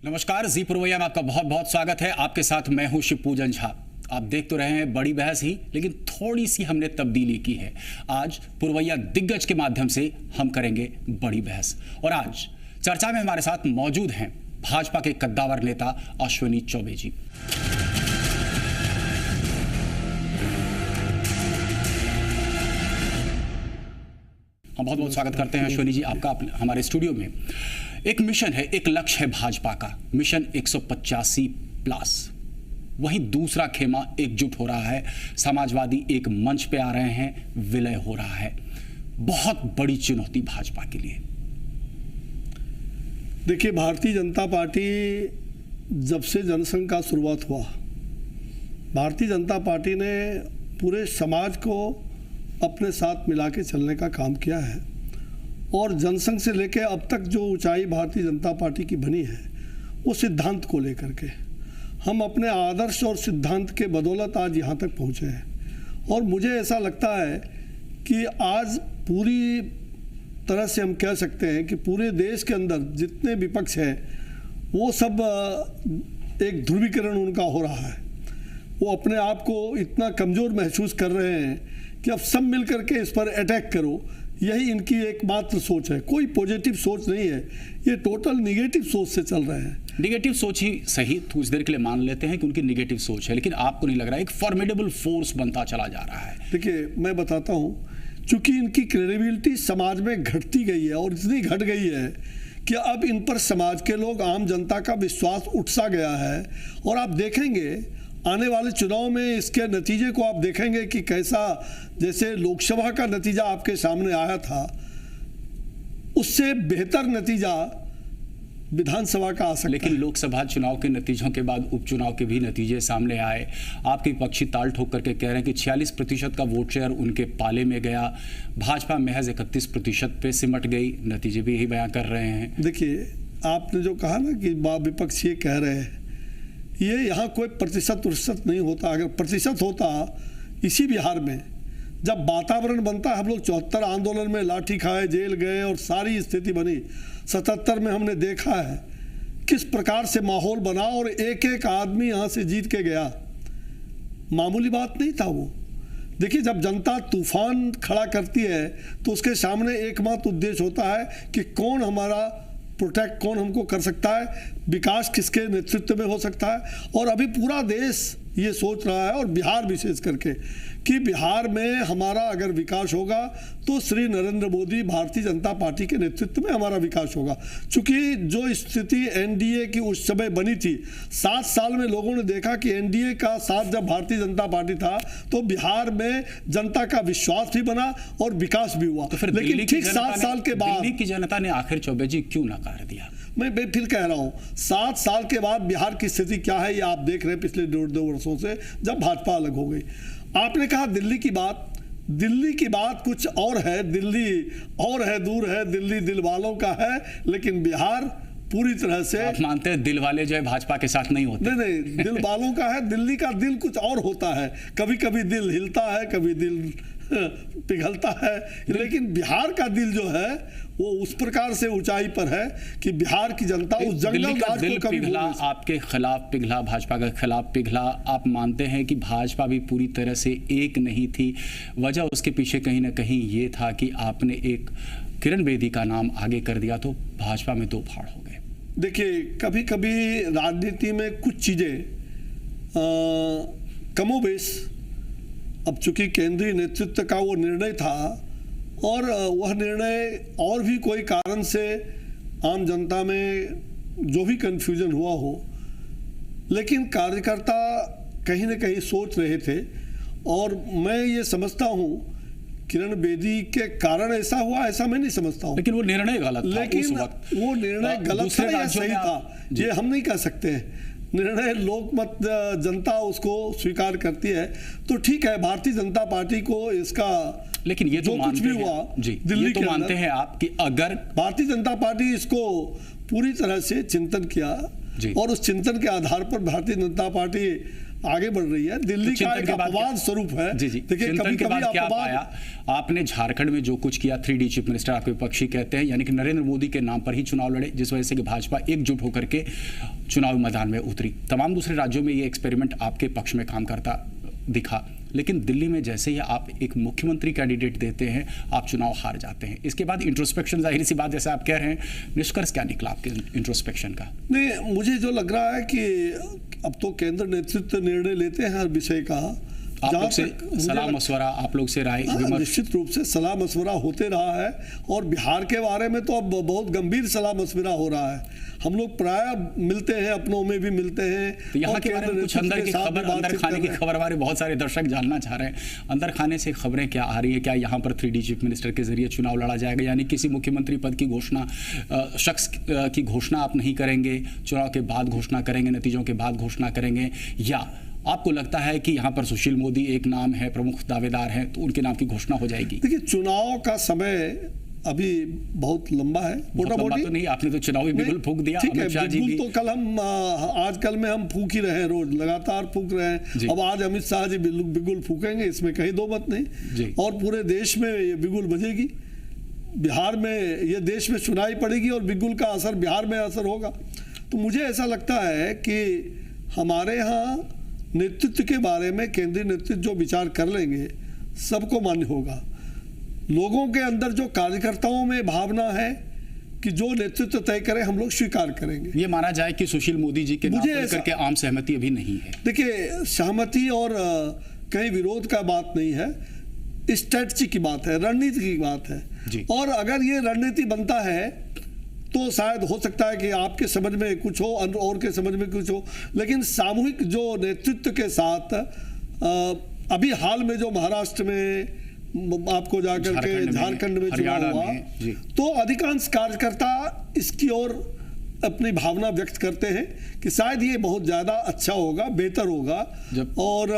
नमस्कार, जी पुरवैया में आपका बहुत बहुत स्वागत है। आपके साथ मैं हूं शिव पूजन झा। आप देख तो रहे हैं बड़ी बहस ही, लेकिन थोड़ी सी हमने तब्दीली की है। आज पुरवैया दिग्गज के माध्यम से हम करेंगे बड़ी बहस। और आज चर्चा में हमारे साथ मौजूद हैं भाजपा के कद्दावर नेता अश्विनी चौबे जी। हम बहुत बहुत स्वागत करते हैं अश्विनी जी आपका हमारे स्टूडियो में। एक मिशन है, एक लक्ष्य है भाजपा का, मिशन 185+। वहीं दूसरा खेमा एकजुट हो रहा है, समाजवादी एक मंच पे आ रहे हैं, विलय हो रहा है। बहुत बड़ी चुनौती भाजपा के लिए। देखिए, भारतीय जनता पार्टी जब से जनसंघ का शुरुआत हुआ, भारतीय जनता पार्टी ने पूरे समाज को अपने साथ मिला के चलने का काम किया है। और जनसंघ से लेकर अब तक जो ऊंचाई भारतीय जनता पार्टी की बनी है, वो सिद्धांत को लेकर के हम अपने आदर्श और सिद्धांत के बदौलत आज यहाँ तक पहुँचे हैं। और मुझे ऐसा लगता है कि आज पूरी तरह से हम कह सकते हैं कि पूरे देश के अंदर जितने विपक्ष हैं, वो सब एक ध्रुवीकरण उनका हो रहा है। वो अपने आप को इतना कमज़ोर महसूस कर रहे हैं कि अब सब मिल करके इस पर अटैक करो, यही इनकी एकमात्र सोच है। कोई पॉजिटिव सोच नहीं है, ये टोटल निगेटिव सोच से चल रहे हैं। निगेटिव सोच ही सही, कुछ देर के लिए मान लेते हैं कि उनकी निगेटिव सोच है, लेकिन आपको नहीं लग रहा है एक फॉर्मिडेबल फोर्स बनता चला जा रहा है? देखिए, मैं बताता हूँ, चूंकि इनकी क्रेडिबिलिटी समाज में घटती गई है और इतनी घट गई है कि अब इन पर समाज के लोग, आम जनता का विश्वास उठ सा गया है। और आप देखेंगे आने वाले चुनाव में इसके नतीजे को आप देखेंगे कि कैसा, जैसे लोकसभा का नतीजा आपके सामने आया था, उससे बेहतर नतीजा विधानसभा का आ सकता है। लेकिन लोकसभा चुनाव के नतीजों के बाद उपचुनाव के भी नतीजे सामने आए। आपके विपक्षी ताल ठोक करके कह रहे हैं कि 46% का वोट शेयर उनके पाले में गया, भाजपा महज 31% पे सिमट गई। नतीजे भी यही बयान कर रहे हैं। देखिए, आपने जो कहा ना कि विपक्ष ये कह रहे हैं, ये यहाँ कोई प्रतिशत नहीं होता। अगर प्रतिशत होता इसी बिहार में, जब वातावरण बनता है, हम लोग 74 आंदोलन में लाठी खाए, जेल गए और सारी स्थिति बनी। 77 में हमने देखा है किस प्रकार से माहौल बना और एक एक आदमी यहाँ से जीत के गया। मामूली बात नहीं था वो। देखिए, जब जनता तूफान खड़ा करती है तो उसके सामने एकमात्र उद्देश्य होता है कि कौन हमारा प्रोटेक्ट, कौन हमको कर सकता है, विकास किसके नेतृत्व में हो सकता है। और अभी पूरा देश ये सोच रहा है, और बिहार विशेष करके, कि बिहार में हमारा अगर विकास होगा तो श्री नरेंद्र मोदी, भारतीय जनता पार्टी के नेतृत्व में हमारा विकास होगा। क्योंकि जो स्थिति एनडीए की उस समय बनी थी, 7 साल में लोगों ने देखा कि एनडीए का साथ जब भारतीय जनता पार्टी था तो बिहार में जनता का विश्वास भी बना और विकास भी हुआ। तो फिर लेकिन ठीक 7 साल के बाद दिल्ली की जनता ने आखिर चौबे जी क्यों नकार दिया? मैं फिर कह रहा हूँ, 7 साल के बाद बिहार की स्थिति क्या है, ये आप देख रहे हैं पिछले 1.5 वर्षों से, जब भाजपा अलग हो गई। आपने कहा दिल्ली की बात, दिल्ली की बात कुछ और है, दिल्ली और है, दूर है, दिल्ली दिल वालों का है, लेकिन बिहार पूरी तरह से। आप मानते हैं दिल वाले जो है भाजपा के साथ नहीं होते? नहीं, दिल वालों का है। दिल्ली का दिल कुछ और होता है, कभी कभी दिल हिलता है, कभी दिल पिघलता है, लेकिन बिहार का दिल जो है वो उस प्रकार से ऊंचाई पर है कि बिहार की जनता उस जंगल राज को कभी पिघला, आपके खिलाफ पिघला, भाजपा के खिलाफ पिघला। आप मानते हैं कि भाजपा भी पूरी तरह से एक नहीं थी? वजह उसके पीछे कहीं ना कहीं ये था कि आपने एक किरण बेदी का नाम आगे कर दिया तो भाजपा में 2 फाड़ हो गए। देखिए, कभी कभी राजनीति में कुछ चीजें कमोबेश, अब चूंकि केंद्रीय नेतृत्व का वो निर्णय था और वह निर्णय और भी कोई कारण से आम जनता में जो भी कंफ्यूजन हुआ हो, लेकिन कार्यकर्ता कहीं ना कहीं सोच रहे थे। और मैं ये समझता हूँ किरण बेदी के कारण ऐसा हुआ, ऐसा मैं नहीं समझता हूँ। लेकिन वो निर्णय गलत था। लेकिन उस वक्त वो निर्णय गलत था या सही था, ये हम नहीं कह सकते हैं। निर्णय लोकमत, जनता उसको स्वीकार करती है तो ठीक है। भारतीय जनता पार्टी को इसका, लेकिन ये जो कुछ भी हुआ दिल्ली के मानते हैं आप कि अगर भारतीय जनता पार्टी इसको पूरी तरह से चिंतन किया और उस चिंतन के आधार पर भारतीय जनता पार्टी आगे बढ़ रही है। दिल्ली का चिंतन एक के बाद अपवाद स्वरूप है। जी जी, देखिए चिंतन कभी के बाद कभी क्या अपवाद पाया आपने झारखंड में जो कुछ किया, 3D चीफ मिनिस्टर आपके विपक्षी कहते हैं, यानी कि नरेंद्र मोदी के नाम पर ही चुनाव लड़े, जिस वजह से कि भाजपा एकजुट होकर के चुनावी मैदान में उतरी। तमाम दूसरे राज्यों में ये एक्सपेरिमेंट आपके पक्ष में काम करता दिखा, लेकिन दिल्ली में जैसे ही आप एक मुख्यमंत्री कैंडिडेट देते हैं आप चुनाव हार जाते हैं। इसके बाद इंट्रोस्पेक्शन, जाहिर सी बात जैसे आप कह रहे हैं, निष्कर्ष क्या निकला आपके इंट्रोस्पेक्शन का? नहीं, मुझे जो लग रहा है कि अब तो केंद्र नेतृत्व निर्णय लेते हैं हर विषय का। आप लोग से सलाह मशवरा, आप लोग से राय विमर्श? निश्चित रूप से सलाह मशवरा होते रहा है, और बिहार के बारे में तो अब बहुत गंभीर सलाह मशवरा हो रहा है। हम लोग प्राय मिलते हैं, अपनों में भी मिलते हैं। तो यहाँ के बारे में कुछ अंदर की खबर, अंदर खाने की खबर बारे बहुत सारे दर्शक जानना चाह रहे हैं। अंदर खाने से खबरें क्या आ रही है? क्या यहाँ पर 3D चीफ मिनिस्टर के जरिए चुनाव लड़ा जाएगा, यानी किसी मुख्यमंत्री पद की घोषणा, शख्स की घोषणा आप नहीं करेंगे, चुनाव के बाद घोषणा करेंगे, नतीजों के बाद घोषणा करेंगे, या आपको लगता है कि यहाँ पर सुशील मोदी एक नाम है, प्रमुख दावेदार हैं, तो उनके नाम की घोषणा हो जाएगी? देखिए, चुनाव का समय अभी बहुत लंबा है। मोटा मोटी तो नहीं, आपने तो चुनावी बिगुल फूंक दिया। ठीक है, अमित शाह जी भी तो कल हम आजकल में हम फूक ही रहे हैं, रोज लगातार फूक रहे हैं। अब आज अमित शाह जी बिगुल फूकेंगे, इसमें कहीं दो मत नहीं। और पूरे देश में ये बिगुल बजेगी, बिहार में ये देश में सुनाई पड़ेगी, और बिगुल का असर बिहार में असर होगा। तो मुझे ऐसा लगता है कि हमारे यहाँ नेतृत्व के बारे में केंद्रीय नेतृत्व जो विचार कर लेंगे सबको मान्य होगा। लोगों के अंदर जो कार्यकर्ताओं में भावना है कि जो नेतृत्व तय करे हम लोग स्वीकार करेंगे। ये माना जाए कि सुशील मोदी जी के नाम पर करके आम सहमति अभी नहीं है। देखिए, सहमति और कहीं विरोध का बात नहीं है, स्ट्रेटजी की बात है, रणनीति की बात है। और अगर ये रणनीति बनता है तो शायद हो सकता है कि आपके समझ में कुछ हो और के समझ में कुछ हो, लेकिन सामूहिक जो नेतृत्व के साथ अभी हाल में जो महाराष्ट्र में आपको जाकर के झारखंड में चुनाव हुआ, तो अधिकांश कार्यकर्ता इसकी ओर अपनी भावना व्यक्त करते हैं कि शायद ये बहुत ज्यादा अच्छा होगा, बेहतर होगा, और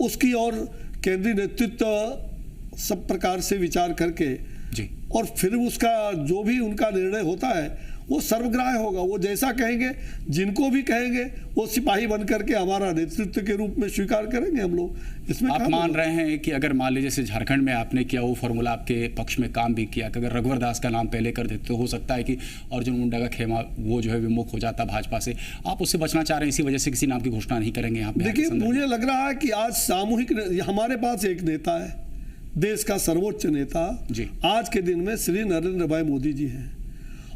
उसकी ओर केंद्रीय नेतृत्व सब प्रकार से विचार करके और फिर उसका जो भी उनका निर्णय होता है वो सर्वग्राह्य होगा। वो जैसा कहेंगे, जिनको भी कहेंगे वो सिपाही बन करके हमारा नेतृत्व के रूप में स्वीकार करेंगे हम लोग। इसमें आप मान रहे हैं कि अगर मान लीजिए जैसे झारखंड में आपने किया, वो फॉर्मूला आपके पक्ष में काम भी किया, कि अगर रघुवर दास का नाम पहले कर देते तो हो सकता है कि अर्जुन मुंडा का खेमा वो जो है विमुख हो जाता भाजपा से। आप उससे बचना चाह रहे हैं, इसी वजह से किसी नाम की घोषणा नहीं करेंगे यहाँ पे? देखिए, मुझे लग रहा है कि आज सामूहिक हमारे पास एक नेता है, देश का सर्वोच्च नेता आज के दिन में श्री नरेंद्र भाई मोदी जी हैं,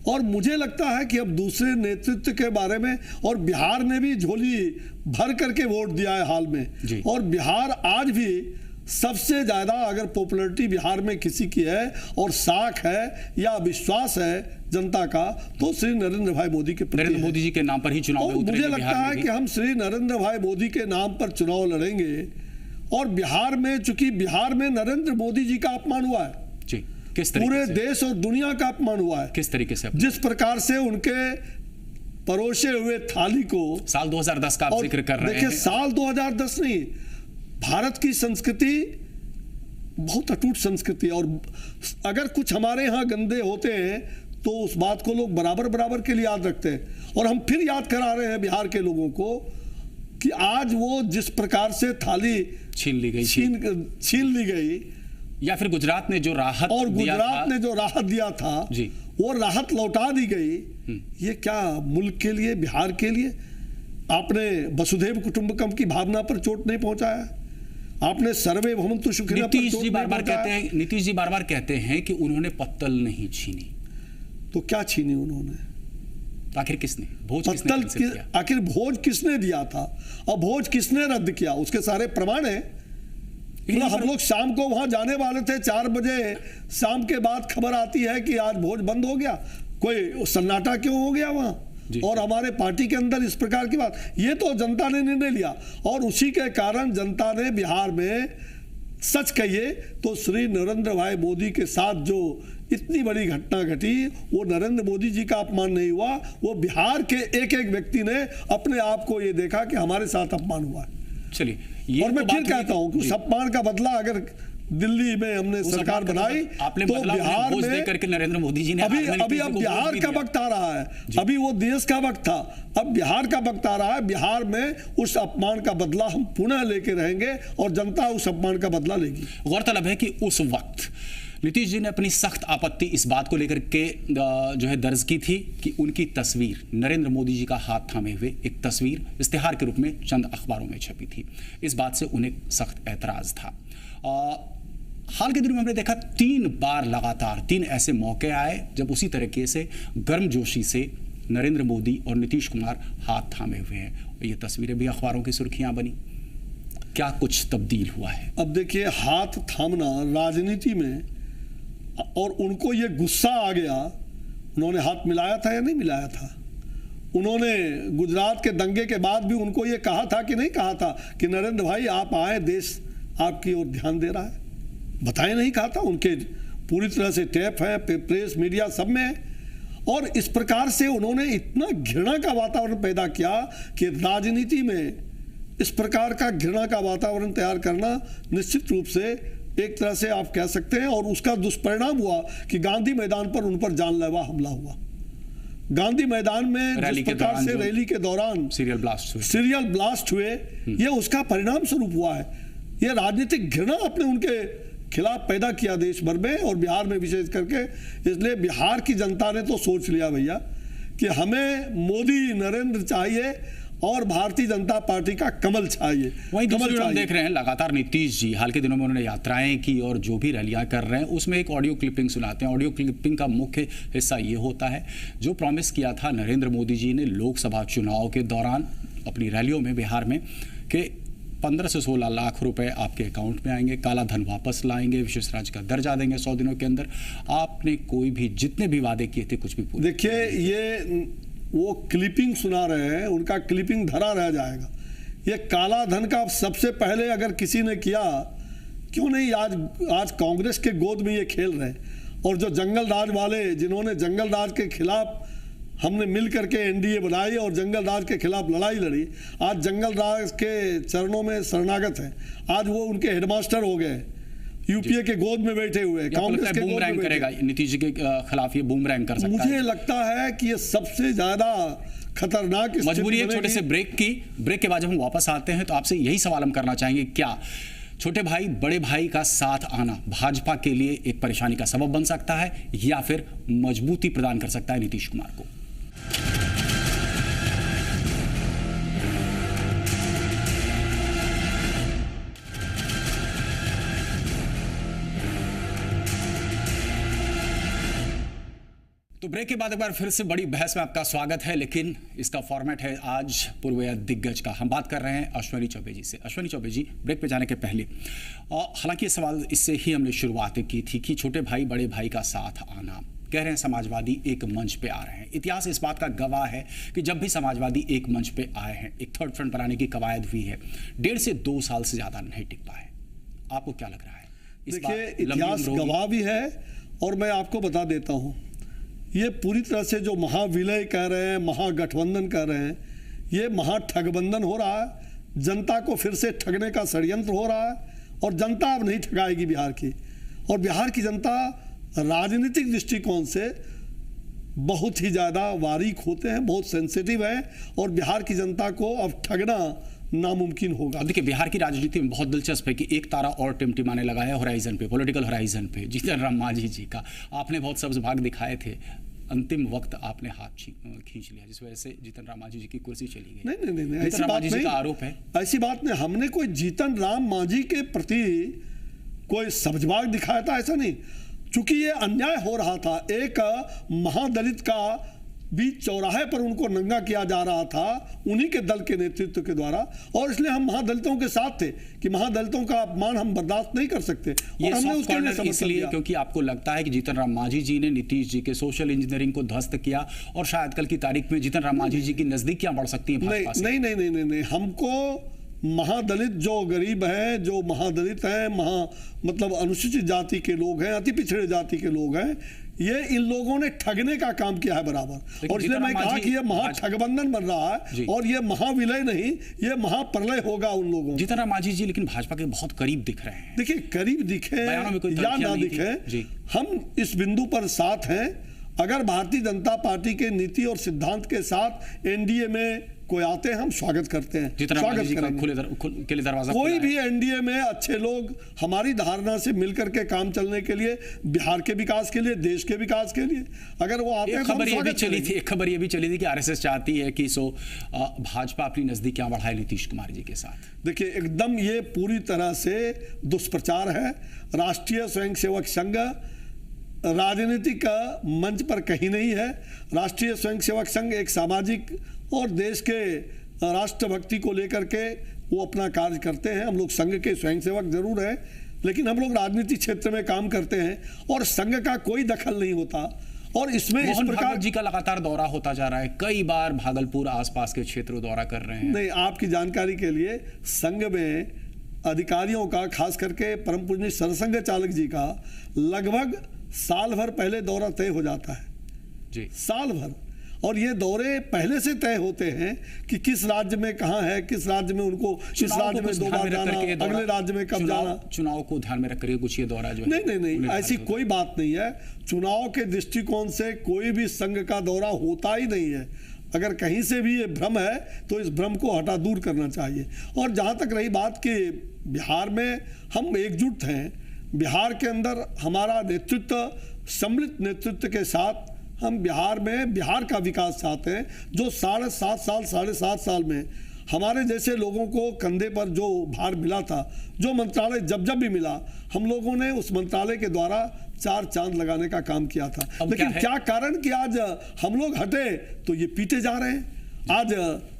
और मुझे लगता है कि अब दूसरे नेतृत्व के बारे में, और बिहार ने भी झोली भर करके वोट दिया है हाल में, और बिहार आज भी सबसे ज्यादा अगर पॉपुलैरिटी बिहार में किसी की है और साख है या विश्वास है जनता का, तो श्री नरेंद्र भाई मोदी के प्रति। नरेंद्र मोदी जी के नाम पर ही चुनाव में उतरेंगे। मुझे लगता है कि हम श्री नरेंद्र भाई मोदी के नाम पर चुनाव लड़ेंगे, और बिहार में, चूंकि बिहार में नरेंद्र मोदी जी का अपमान हुआ है जी, किस तरीके पूरे से? देश और दुनिया का अपमान हुआ है। किस तरीके से? जिस प्रकार से उनके परोसे हुए थाली को साल 2010 का आप जिक्र कर रहे हैं। देखिए, साल 2010 नहीं, भारत की संस्कृति बहुत अटूट संस्कृति, और अगर कुछ हमारे यहाँ गंदे होते हैं तो उस बात को लोग बराबर बराबर के लिए याद रखते हैं। और हम फिर याद करा रहे हैं बिहार के लोगों को कि आज वो जिस प्रकार से थाली छीन ली गई, या फिर गुजरात ने जो राहत और गुजरात ने जो राहत दिया था जी, वो राहत लौटा दी गई। ये क्या मुल्क के लिए, बिहार के लिए आपने वसुधैव कुटुंबकम की भावना पर चोट नहीं पहुंचाया? आपने सर्वे भवन्तु सुखिनः पर चोट नहीं पहुंचाया? नीतीश जी बार बार कहते हैं कि उन्होंने पत्तल नहीं छीनी। तो क्या छीनी उन्होंने? आखिर किसने भोज किसने आखिर भोज किसने दिया था और भोज किसने रद्द किया? उसके सारे प्रमाण है। हम लोग शाम को वहां जाने वाले थे, 4 बजे शाम के बाद खबर आती है कि आज भोज बंद हो गया। कोई सन्नाटा क्यों हो गया वहां? और हमारे पार्टी के अंदर इस प्रकार की बात, ये तो जनता ने निर्णय लिया, और उसी के कारण जनता ने बिहार में, सच कहिए तो श्री नरेंद्र भाई मोदी के साथ जो इतनी बड़ी घटना घटी, वो नरेंद्र मोदी जी का अपमान नहीं हुआ, वो बिहार के एक एक व्यक्ति ने अपने आप को ये देखा कि हमारे साथ अपमान हुआ है। चलिए, और मैं फिर कहता हूं कि उस अपमान का बदला अगर दिल्ली में हमने सरकार बनाई, आपने तो बिहार में देकर के नरेंद्र मोदी जी ने अभी अब बिहार का वक्त आ रहा है, अभी वो देश का वक्त था, अब बिहार का वक्त आ रहा है। बिहार में उस अपमान का बदला हम पुनः लेके रहेंगे और जनता उस अपमान का बदला लेगी। गौरतलब है कि उस वक्त नीतीश जी ने अपनी सख्त आपत्ति इस बात को लेकर के जो है दर्ज की थी कि उनकी तस्वीर, नरेंद्र मोदी जी का हाथ थामे हुए एक तस्वीर इश्तिहार के रूप में चंद अखबारों में छपी थी। इस बात से उन्हें सख्त ऐतराज था। हाल के दिनों में हमने देखा 3 बार लगातार 3 ऐसे मौके आए जब उसी तरीके से गर्मजोशी से नरेंद्र मोदी और नीतीश कुमार हाथ थामे हुए हैं। ये तस्वीरें भी अखबारों की सुर्खियां बनी। क्या कुछ तब्दील हुआ है? अब देखिए, हाथ थामना राजनीति में, और उनको ये गुस्सा आ गया, उन्होंने हाथ मिलाया था या नहीं मिलाया था? उन्होंने गुजरात के दंगे के बाद भी उनको ये कहा था कि नहीं कहा था कि नरेंद्र भाई आप आए, देश आपकी ओर ध्यान दे रहा है? बताए नहीं कहा था? उनके पूरी तरह से टेप है, प्रेस मीडिया सब में है। और इस प्रकार से उन्होंने इतना घृणा का वातावरण पैदा किया कि राजनीति में इस प्रकार का घृणा का वातावरण तैयार करना निश्चित रूप से एक तरह से आप कह सकते हैं। और उसका दुष्परिणाम हुआ कि गांधी मैदान पर उन पर जानलेवा हमला हुआ। गांधी मैदान में जिस प्रकार से रैली के दौरान सीरियल ब्लास्ट हुए, ये उसका परिणाम स्वरूप हुआ है। ये राजनीतिक घृणा अपने उनके खिलाफ पैदा किया देश भर में और बिहार में विशेष करके। इसलिए बिहार की जनता ने तो सोच लिया भैया कि हमें मोदी नरेंद्र चाहिए और भारतीय जनता पार्टी का कमल चाहिए। वहीं दूसरी ओर हम देख रहे हैं लगातार नीतीश जी हाल के दिनों में उन्होंने यात्राएं की और जो भी रैलियां कर रहे हैं उसमें एक ऑडियो क्लिपिंग सुनाते हैं। ऑडियो क्लिपिंग का मुख्य हिस्सा ये होता है जो प्रॉमिस किया था नरेंद्र मोदी जी ने लोकसभा चुनाव के दौरान अपनी रैलियों में बिहार में कि 15 से 16 लाख रुपए आपके अकाउंट में आएंगे, काला धन वापस लाएंगे, विशेष राज्य का दर्जा देंगे 100 दिनों के अंदर। आपने कोई भी जितने भी वादे किए थे कुछ भी पूरे। देखिए, ये वो क्लिपिंग सुना रहे हैं, उनका क्लिपिंग धरा रह जाएगा। ये काला धन का सबसे पहले अगर किसी ने किया, क्यों नहीं आज कांग्रेस के गोद में ये खेल रहे हैं। और जो जंगल राज वाले, जिन्होंने जंगल राज के खिलाफ हमने मिल करके एनडीए बनाई और जंगल राज के खिलाफ लड़ाई लड़ी, आज जंगल राज के चरणों में शरणागत है। आज वो उनके हेडमास्टर हो गए, यूपीए के गोद में बैठे हुए, कांग्रेस के गोद में करेगा नीतीश जी के खिलाफ, ये बूमरैंग कर सकता है। मुझे लगता है कि ये सबसे ज्यादा खतरनाक मजबूरी है। छोटे से ब्रेक के बाद जब हम वापस आते हैं तो आपसे यही सवाल हम करना चाहेंगे, क्या छोटे भाई बड़े भाई का साथ आना भाजपा के लिए एक परेशानी का सबब बन सकता है या फिर मजबूती प्रदान कर सकता है नीतीश कुमार को? तो ब्रेक के बाद एक बार फिर से बड़ी बहस में आपका स्वागत है, लेकिन इसका फॉर्मेट है आज पूर्व दिग्गज का। हम बात कर रहे हैं अश्विनी चौबे जी से। अश्विनी चौबे जी, ब्रेक पे जाने के पहले, हालांकि ये सवाल इससे ही हमने शुरुआत की थी कि छोटे भाई बड़े भाई का साथ आना, कह रहे हैं समाजवादी एक मंच पे आ रहे हैं। इतिहास इस बात का गवाह है कि जब भी समाजवादी एक मंच पे आए हैं, एक थर्ड फ्रंट बनाने की कवायद हुई है, 1.5 से 2 साल से ज्यादा नहीं टिक पाए। आपको क्या लग रहा है? देखिए, इतिहास गवाह भी है और मैं आपको बता देता हूँ, ये पूरी तरह से जो महाविलय कह रहे हैं, महागठबंधन कह रहे हैं, ये महाठगबंधन हो रहा है। जनता को फिर से ठगने का षड्यंत्र हो रहा है और जनता अब नहीं ठगाएगी बिहार की। और बिहार की जनता राजनीतिक दृष्टिकोण से बहुत ही ज़्यादा बारीक होते हैं, बहुत सेंसिटिव है और बिहार की जनता को अब ठगना नामुमकिन होगा। अब देखिए, बिहार की राजनीति में बहुत दिलचस्प है कि एक तारा और टिमटिमाने लगा है होराइजन पे, पॉलिटिकल होराइजन पे, जीतन राम मांझी जी का। आपने बहुत सब्ज भाग दिखाए थे, अंतिम वक्त आपने हाथ खींच लिया, जिस वजह से जीतन राम मांझी जी की कुर्सी चली गई। नहीं, ऐसी बात नहीं, आरोप है। ऐसी बात नहीं, हमने कोई जीतन राम मांझी के प्रति कोई सब्ज भाग दिखाया था, ऐसा नहीं। चूंकि ये अन्याय हो रहा था, एक महादलित का बीच चौराहे पर उनको नंगा किया जा रहा था उन्हीं के दल के नेतृत्व के द्वारा, और इसलिए हम महादलितों के साथ थे कि महादलितों का अपमान हम बर्दाश्त नहीं कर सकते। ये और हमने उसके लिए इसलिए क्योंकि आपको लगता है कि जीतन राम मांझी जी ने नीतीश जी के सोशल इंजीनियरिंग को ध्वस्त किया और शायद कल की तारीख में जीतन राम मांझी जी की नजदीकियां बढ़ सकती हैं भाजपा से। नहीं, हमको महादलित जो गरीब हैं, जो महादलित हैं, मतलब अनुसूचित जाति के लोग हैं, अति पिछड़े जाति के लोग हैं, ये इन लोगों ने ठगने का काम किया है बराबर। और इसलिए मैं कहा कि ये महाठगबंधन बन रहा है और ये महाविलय नहीं, ये महाप्रलय होगा उन लोगों। जीतन राम मांझी जी लेकिन भाजपा के बहुत करीब दिख रहे हैं। देखिए, करीब दिखे या ना दिखे, हम इस बिंदु पर साथ हैं। अगर भारतीय जनता पार्टी के नीति और सिद्धांत के साथ एनडीए में कोई आते हैं, हम स्वागत करते हैं, स्वागत करेंगे। दरवाजा कोई भी एनडीए में अच्छे लोग हमारी धारणा से मिलकर के काम चलने के लिए, बिहार के विकास के लिए, देश के विकास के लिए अगर वो आते हैं, खबर ये भी चली थी, एक खबर ये भी चली थी कि आरएसएस चाहती है कि भाजपा अपनी नजदीकियां बढ़ाए नीतीश कुमार जी के साथ। देखिए, एकदम ये पूरी तरह से दुष्प्रचार है। राष्ट्रीय स्वयंसेवक संघ राजनीतिक मंच पर कहीं नहीं है। राष्ट्रीय स्वयंसेवक संघ एक सामाजिक और देश के राष्ट्रभक्ति को लेकर के वो अपना कार्य करते हैं। हम लोग संघ के स्वयंसेवक जरूर हैं, लेकिन हम लोग राजनीतिक क्षेत्र में काम करते हैं और संघ का कोई दखल नहीं होता। और इसमें इस प्रकार जी का लगातार दौरा होता जा रहा है, कई बार भागलपुर आसपास के क्षेत्र दौरा कर रहे हैं। नहीं, आपकी जानकारी के लिए संघ में अधिकारियों का, खास करके परम पूजनीय सरसंघ चालक जी का लगभग साल भर पहले दौरा तय हो जाता है जी, साल भर। और ये दौरे पहले से तय होते हैं कि किस राज्य में कहाँ है, किस राज्य में उनको, किस राज्य में 2 बार जाना, अगले राज्य में कब जाना। चुनाव को ध्यान में रखकर कुछ ये दौरा जो है नहीं, ऐसी कोई बात नहीं है। चुनाव के दृष्टिकोण से कोई भी संघ का दौरा होता ही नहीं है। अगर कहीं से भी ये भ्रम है तो इस भ्रम को हटा दूर करना चाहिए। और जहाँ तक रही बात कि बिहार में हम एकजुट हैं, बिहार के अंदर हमारा नेतृत्व, सम्मिलित नेतृत्व के साथ हम बिहार में बिहार का विकास चाहते हैं। जो 7.5 साल में हमारे जैसे लोगों को कंधे पर जो भार मिला था, जो मंत्रालय जब भी मिला, हम लोगों ने उस मंत्रालय के द्वारा 4 चांद लगाने का काम किया था। लेकिन क्या कारण कि आज हम लोग हटे तो ये पीटे जा रहे हैं। आज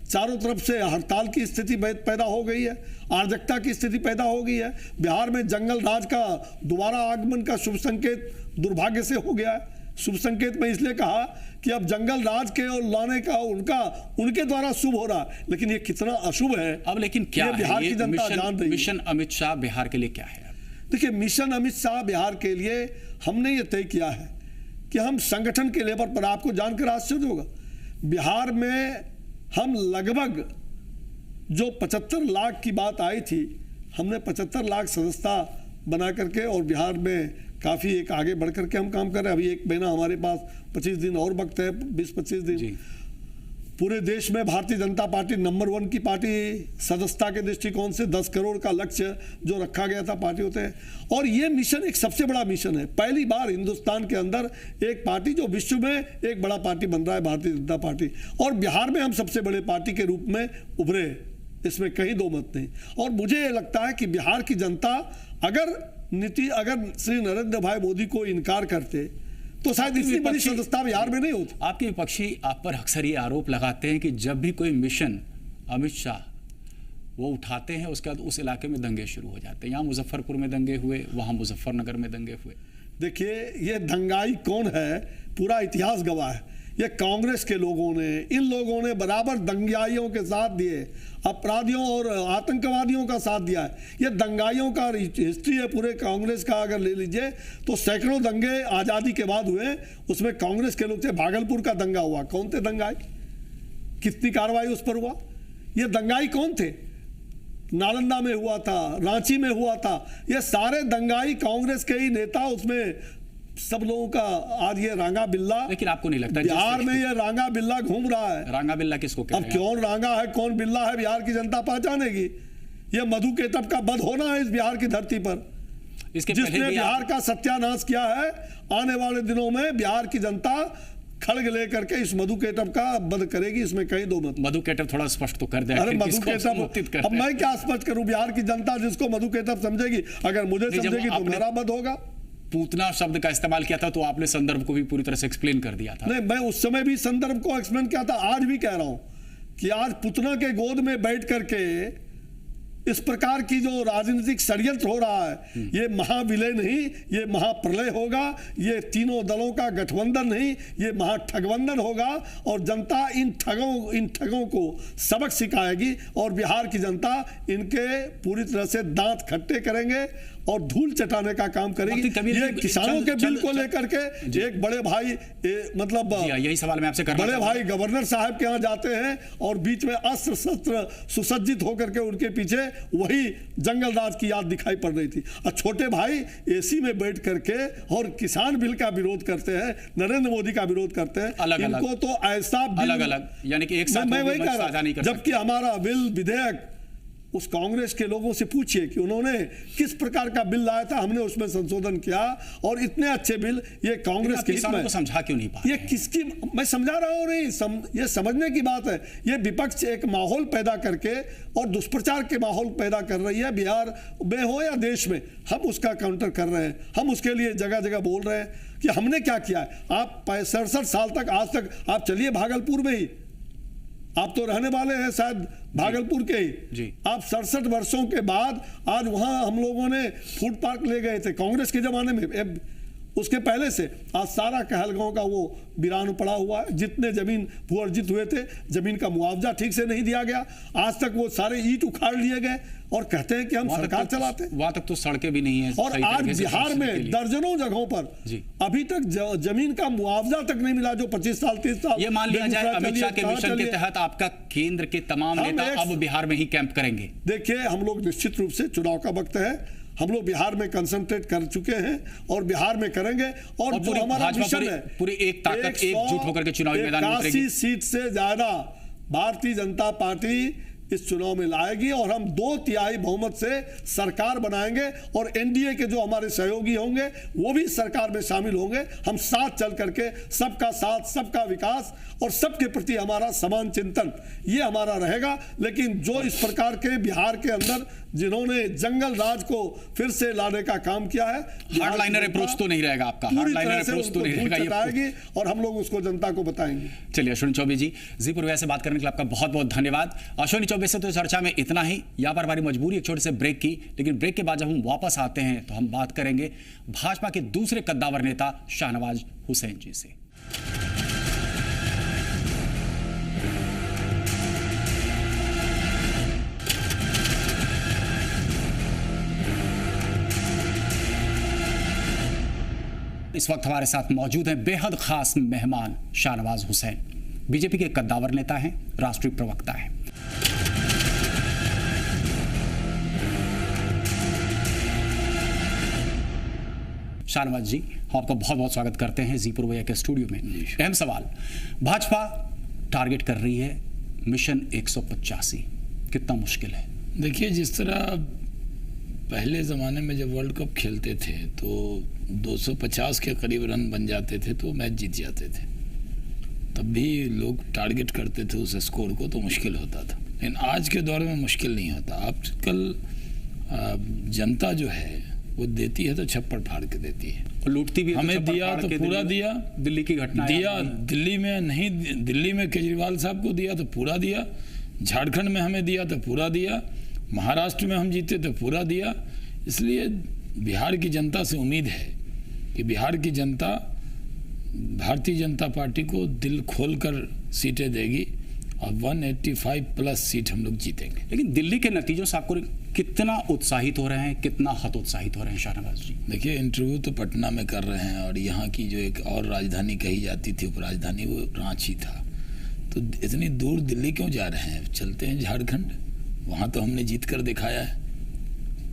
चारों तरफ से हड़ताल की स्थिति पैदा हो गई है, अराजकता की स्थिति पैदा हो गई है। बिहार में जंगल राज का दोबारा आगमन का शुभ संकेत दुर्भाग्य से हो गया है। शुभ संकेत में इसलिए कहा कि अब जंगल राज के और लाने का उनके द्वारा शुभ हो रहा, लेकिन ये कितना अशुभ है। अब लेकिन क्या है बिहार की जनता जान रही है। मिशन अमित शाह बिहार के लिए क्या है? देखिए, मिशन अमित शाह बिहार के लिए हमने ये तय किया है कि हम संगठन के लेवल पर, आपको जानकर आश्चर्य होगा, बिहार में हम लगभग जो 75 लाख की बात आई थी, हमने 75 लाख सदस्यता बना करके और बिहार में काफ़ी एक आगे बढ़ करके हम काम कर रहे हैं। अभी 1 महीना हमारे पास 25 दिन और वक्त है, 20-25 दिन। पूरे देश में भारतीय जनता पार्टी नंबर 1 की पार्टी सदस्यता के दृष्टिकोण से 10 करोड़ का लक्ष्य जो रखा गया था पार्टी होते हैं। और ये मिशन एक सबसे बड़ा मिशन है। पहली बार हिंदुस्तान के अंदर एक पार्टी जो विश्व में एक बड़ा पार्टी बन रहा है, भारतीय जनता पार्टी, और बिहार में हम सबसे बड़े पार्टी के रूप में उभरे, इसमें कहीं दो मत नहीं। और मुझे ये लगता है कि बिहार की जनता अगर श्री नरेंद्र भाई मोदी को इनकार करते तो शायद इतनी बड़ी सदस्यता बिहार में नहीं होती। आपके विपक्षी आप पर अक्सर ये आरोप लगाते हैं कि जब भी कोई मिशन अमित शाह वो उठाते हैं, उसके बाद उस इलाके में दंगे शुरू हो जाते हैं। यहाँ मुजफ्फरपुर में दंगे हुए, वहाँ मुजफ्फरनगर में दंगे हुए। देखिए, ये दंगाई कौन है, पूरा इतिहास गवाह है। ये कांग्रेस के लोगों ने, इन लोगों ने बराबर दंगाइयों के साथ दिए, अपराधियों और आतंकवादियों का साथ दिया है। ये दंगाइयों का हिस्ट्री है पूरे कांग्रेस का। अगर ले लीजिए तो सैकड़ों दंगे आज़ादी के बाद हुए, उसमें कांग्रेस के लोग थे। भागलपुर का दंगा हुआ, कौन थे दंगाई, कितनी कार्रवाई उस पर हुआ? ये दंगाई कौन थे? नालंदा में हुआ था, रांची में हुआ था। ये सारे दंगाई कांग्रेस के ही नेता, उसमें सब लोगों का। आज ये रांगा बिल्ला, लेकिन आपको नहीं लगता बिहार में ये रांगा बिल्ला घूम रहा है? रांगा बिल्ला किसको कहते हैं? अब कौन रांगा है कौन बिल्ला है बिहार की जनता पहचानेगी। ये मधु केतप का वध होना है इस बिहार की धरती पर, जिसने बिहार का सत्यानाश किया है। आने वाले दिनों में बिहार की जनता खड़ग लेकर के इस मधु केतप का वध करेगी, इसमें कहीं दो मत। मधु केतप थोड़ा स्पष्ट तो कर दे। अरे मधु केतप, अब मैं क्या स्पष्ट करूं? बिहार की जनता जिसको मधु केतप समझेगी, अगर मुझे समझेगी तो मेरा वध होगा। पूतना शब्द का इस्तेमाल किया था तो आपने संदर्भ को भी पूरी तरह से एक्सप्लेन कर दिया था। नहीं, मैं उस समय भी संदर्भ को एक्सप्लेन किया था, आज भी कह रहा हूं कि आज पुतना के गोद में बैठ करके इस प्रकार की जो राजनीतिक षड्यंत्र हो रहा है, ये महाविलय नहीं, ये महाप्रलय होगा। ये तीनों दलों का गठबंधन नहीं, ये महाठगबंधन होगा। और जनता इन ठगों को सबक सिखाएगी और बिहार की जनता इनके पूरी तरह से दांत खट्टे करेंगे और धूल चटाने का काम करेगी। ये किसानों के बिल को लेकर के एक बड़े भाई मतलब यही सवाल मैं आपसे बड़े भाई गवर्नर साहब के यहाँ जाते हैं और बीच में अस्त्र शस्त्र सुसज्जित होकर के उनके पीछे वही जंगल राज की याद दिखाई पड़ रही थी। और छोटे भाई एसी में बैठ करके और किसान बिल का विरोध करते हैं, नरेंद्र मोदी का विरोध करते हैं। इनको तो ऐसा अलग अलग, यानी कि एक साथ मैं वही कह रहा हूं, जबकि हमारा बिल विधेयक उस कांग्रेस के लोगों से पूछिए कि उन्होंने किस प्रकार का बिल लाया था, हमने उसमें संशोधन किया और इतने अच्छे बिल ये कांग्रेस के किसानों को समझा क्यों नहीं पाए? ये किसकी मैं समझा रहा हूं नहीं, ये समझने की बात है। ये विपक्ष एक माहौल पैदा करके और दुष्प्रचार के माहौल पैदा कर रही है, बिहार में हो या देश में। हम उसका काउंटर कर रहे हैं, हम उसके लिए जगह जगह बोल रहे हैं कि हमने क्या किया है। आप 67 साल तक आज तक आप चलिए भागलपुर में ही, आप तो रहने वाले हैं शायद भागलपुर के ही। आप 67 वर्षों के बाद आज वहां हम लोगों ने फूड पार्क ले गए थे कांग्रेस के जमाने में। उसके पहले से आज सारा कहलगांव का वो वीरान पड़ा हुआ है। जितने जमीन भू अर्जित हुए थे, जमीन का मुआवजा ठीक से नहीं दिया गया। आज तक वो सारे ईंट उखाड़ लिए गए और कहते हैं कि हम सरकार चलाते हैं। वहां तक तो सड़कें भी नहीं है। और आज बिहार में दर्जनों जगहों पर अभी तक जमीन का मुआवजा तक नहीं मिला, जो 25 साल 30 साल। ये मान लिया जाए अमित शाह के मिशन के तहत आपका केंद्र के तमाम नेता अब बिहार में ही कैंप करेंगे। देखिए, हम लोग निश्चित रूप से चुनाव का वक्त है, हम लोग बिहार में कंसंट्रेट कर चुके हैं और बिहार में करेंगे। और जो हमारा मिशन है, पूरी एक ताकत एकजुट होकर के चुनावी मैदान में उतरेगी। 81 सीट से ज्यादा भारतीय जनता पार्टी इस चुनाव में लाएगी और हम 2/3 बहुमत से सरकार बनाएंगे और एनडीए के जो हमारे सहयोगी होंगे वो भी सरकार में शामिल होंगे। हम साथ चल करके सबका साथ, सबका विकास और सबके प्रति हमारा समान चिंतन, ये हमारा रहेगा। लेकिन जो इस प्रकार के बिहार के अंदर जिन्होंने जंगल राज को फिर से लाने का काम किया है, हार्डलाइनर अप्रोच तो नहीं रहेगा आपका, हार्डलाइनर अप्रोच तो नहीं रहेगा और हम लोग उसको जनता को बताएंगे। चलिए अश्विनी चौबे जी, जी पूर्व से बात करने के लिए आपका बहुत बहुत धन्यवाद। अश्विनी चौबे से तो चर्चा में इतना ही। यहाँ पर हमारी मजबूरी एक छोटे से ब्रेक की, लेकिन ब्रेक के बाद जब हम वापस आते हैं तो हम बात करेंगे भाजपा के दूसरे कद्दावर नेता शाहनवाज हुसैन जी से। इस वक्त हमारे साथ मौजूद हैं बेहद खास मेहमान शाहनवाज हुसैन। बीजेपी के कद्दावर नेता हैं, राष्ट्रीय प्रवक्ता हैं। शाहनवाज जी, हम आपका बहुत बहुत स्वागत करते हैं जी पूर्वैया के स्टूडियो में। अहम सवाल, भाजपा टारगेट कर रही है मिशन 185, कितना मुश्किल है? देखिए, जिस तरह पहले ज़माने में जब वर्ल्ड कप खेलते थे तो 250 के करीब रन बन जाते थे तो मैच जीत जाते थे, तब भी लोग टारगेट करते थे उस स्कोर को, तो मुश्किल होता था। लेकिन आज के दौर में मुश्किल नहीं होता। आजकल जनता जो है वो देती है तो छप्पड़ फाड़ के देती है, लूटती भी। हमें दिया तो पूरा दिया। दिल्ली की घटना दिया, दिल्ली में नहीं, दिल्ली में केजरीवाल साहब को दिया तो पूरा दिया, झारखंड में हमें दिया तो पूरा दिया, महाराष्ट्र में हम जीते तो पूरा दिया। इसलिए बिहार की जनता से उम्मीद है कि बिहार की जनता भारतीय जनता पार्टी को दिल खोलकर सीटें देगी और 185 प्लस सीट हम लोग जीतेंगे। लेकिन दिल्ली के नतीजों से आपको कितना उत्साहित हो रहे हैं, कितना हतोत्साहित हो रहे हैं शाहनवाज जी? देखिए, इंटरव्यू तो पटना में कर रहे हैं और यहाँ की जो एक और राजधानी कही जाती थी उपराजधानी, वो रांची था। तो इतनी दूर दिल्ली क्यों जा रहे हैं? चलते हैं झारखंड, वहाँ तो हमने जीत कर दिखाया है।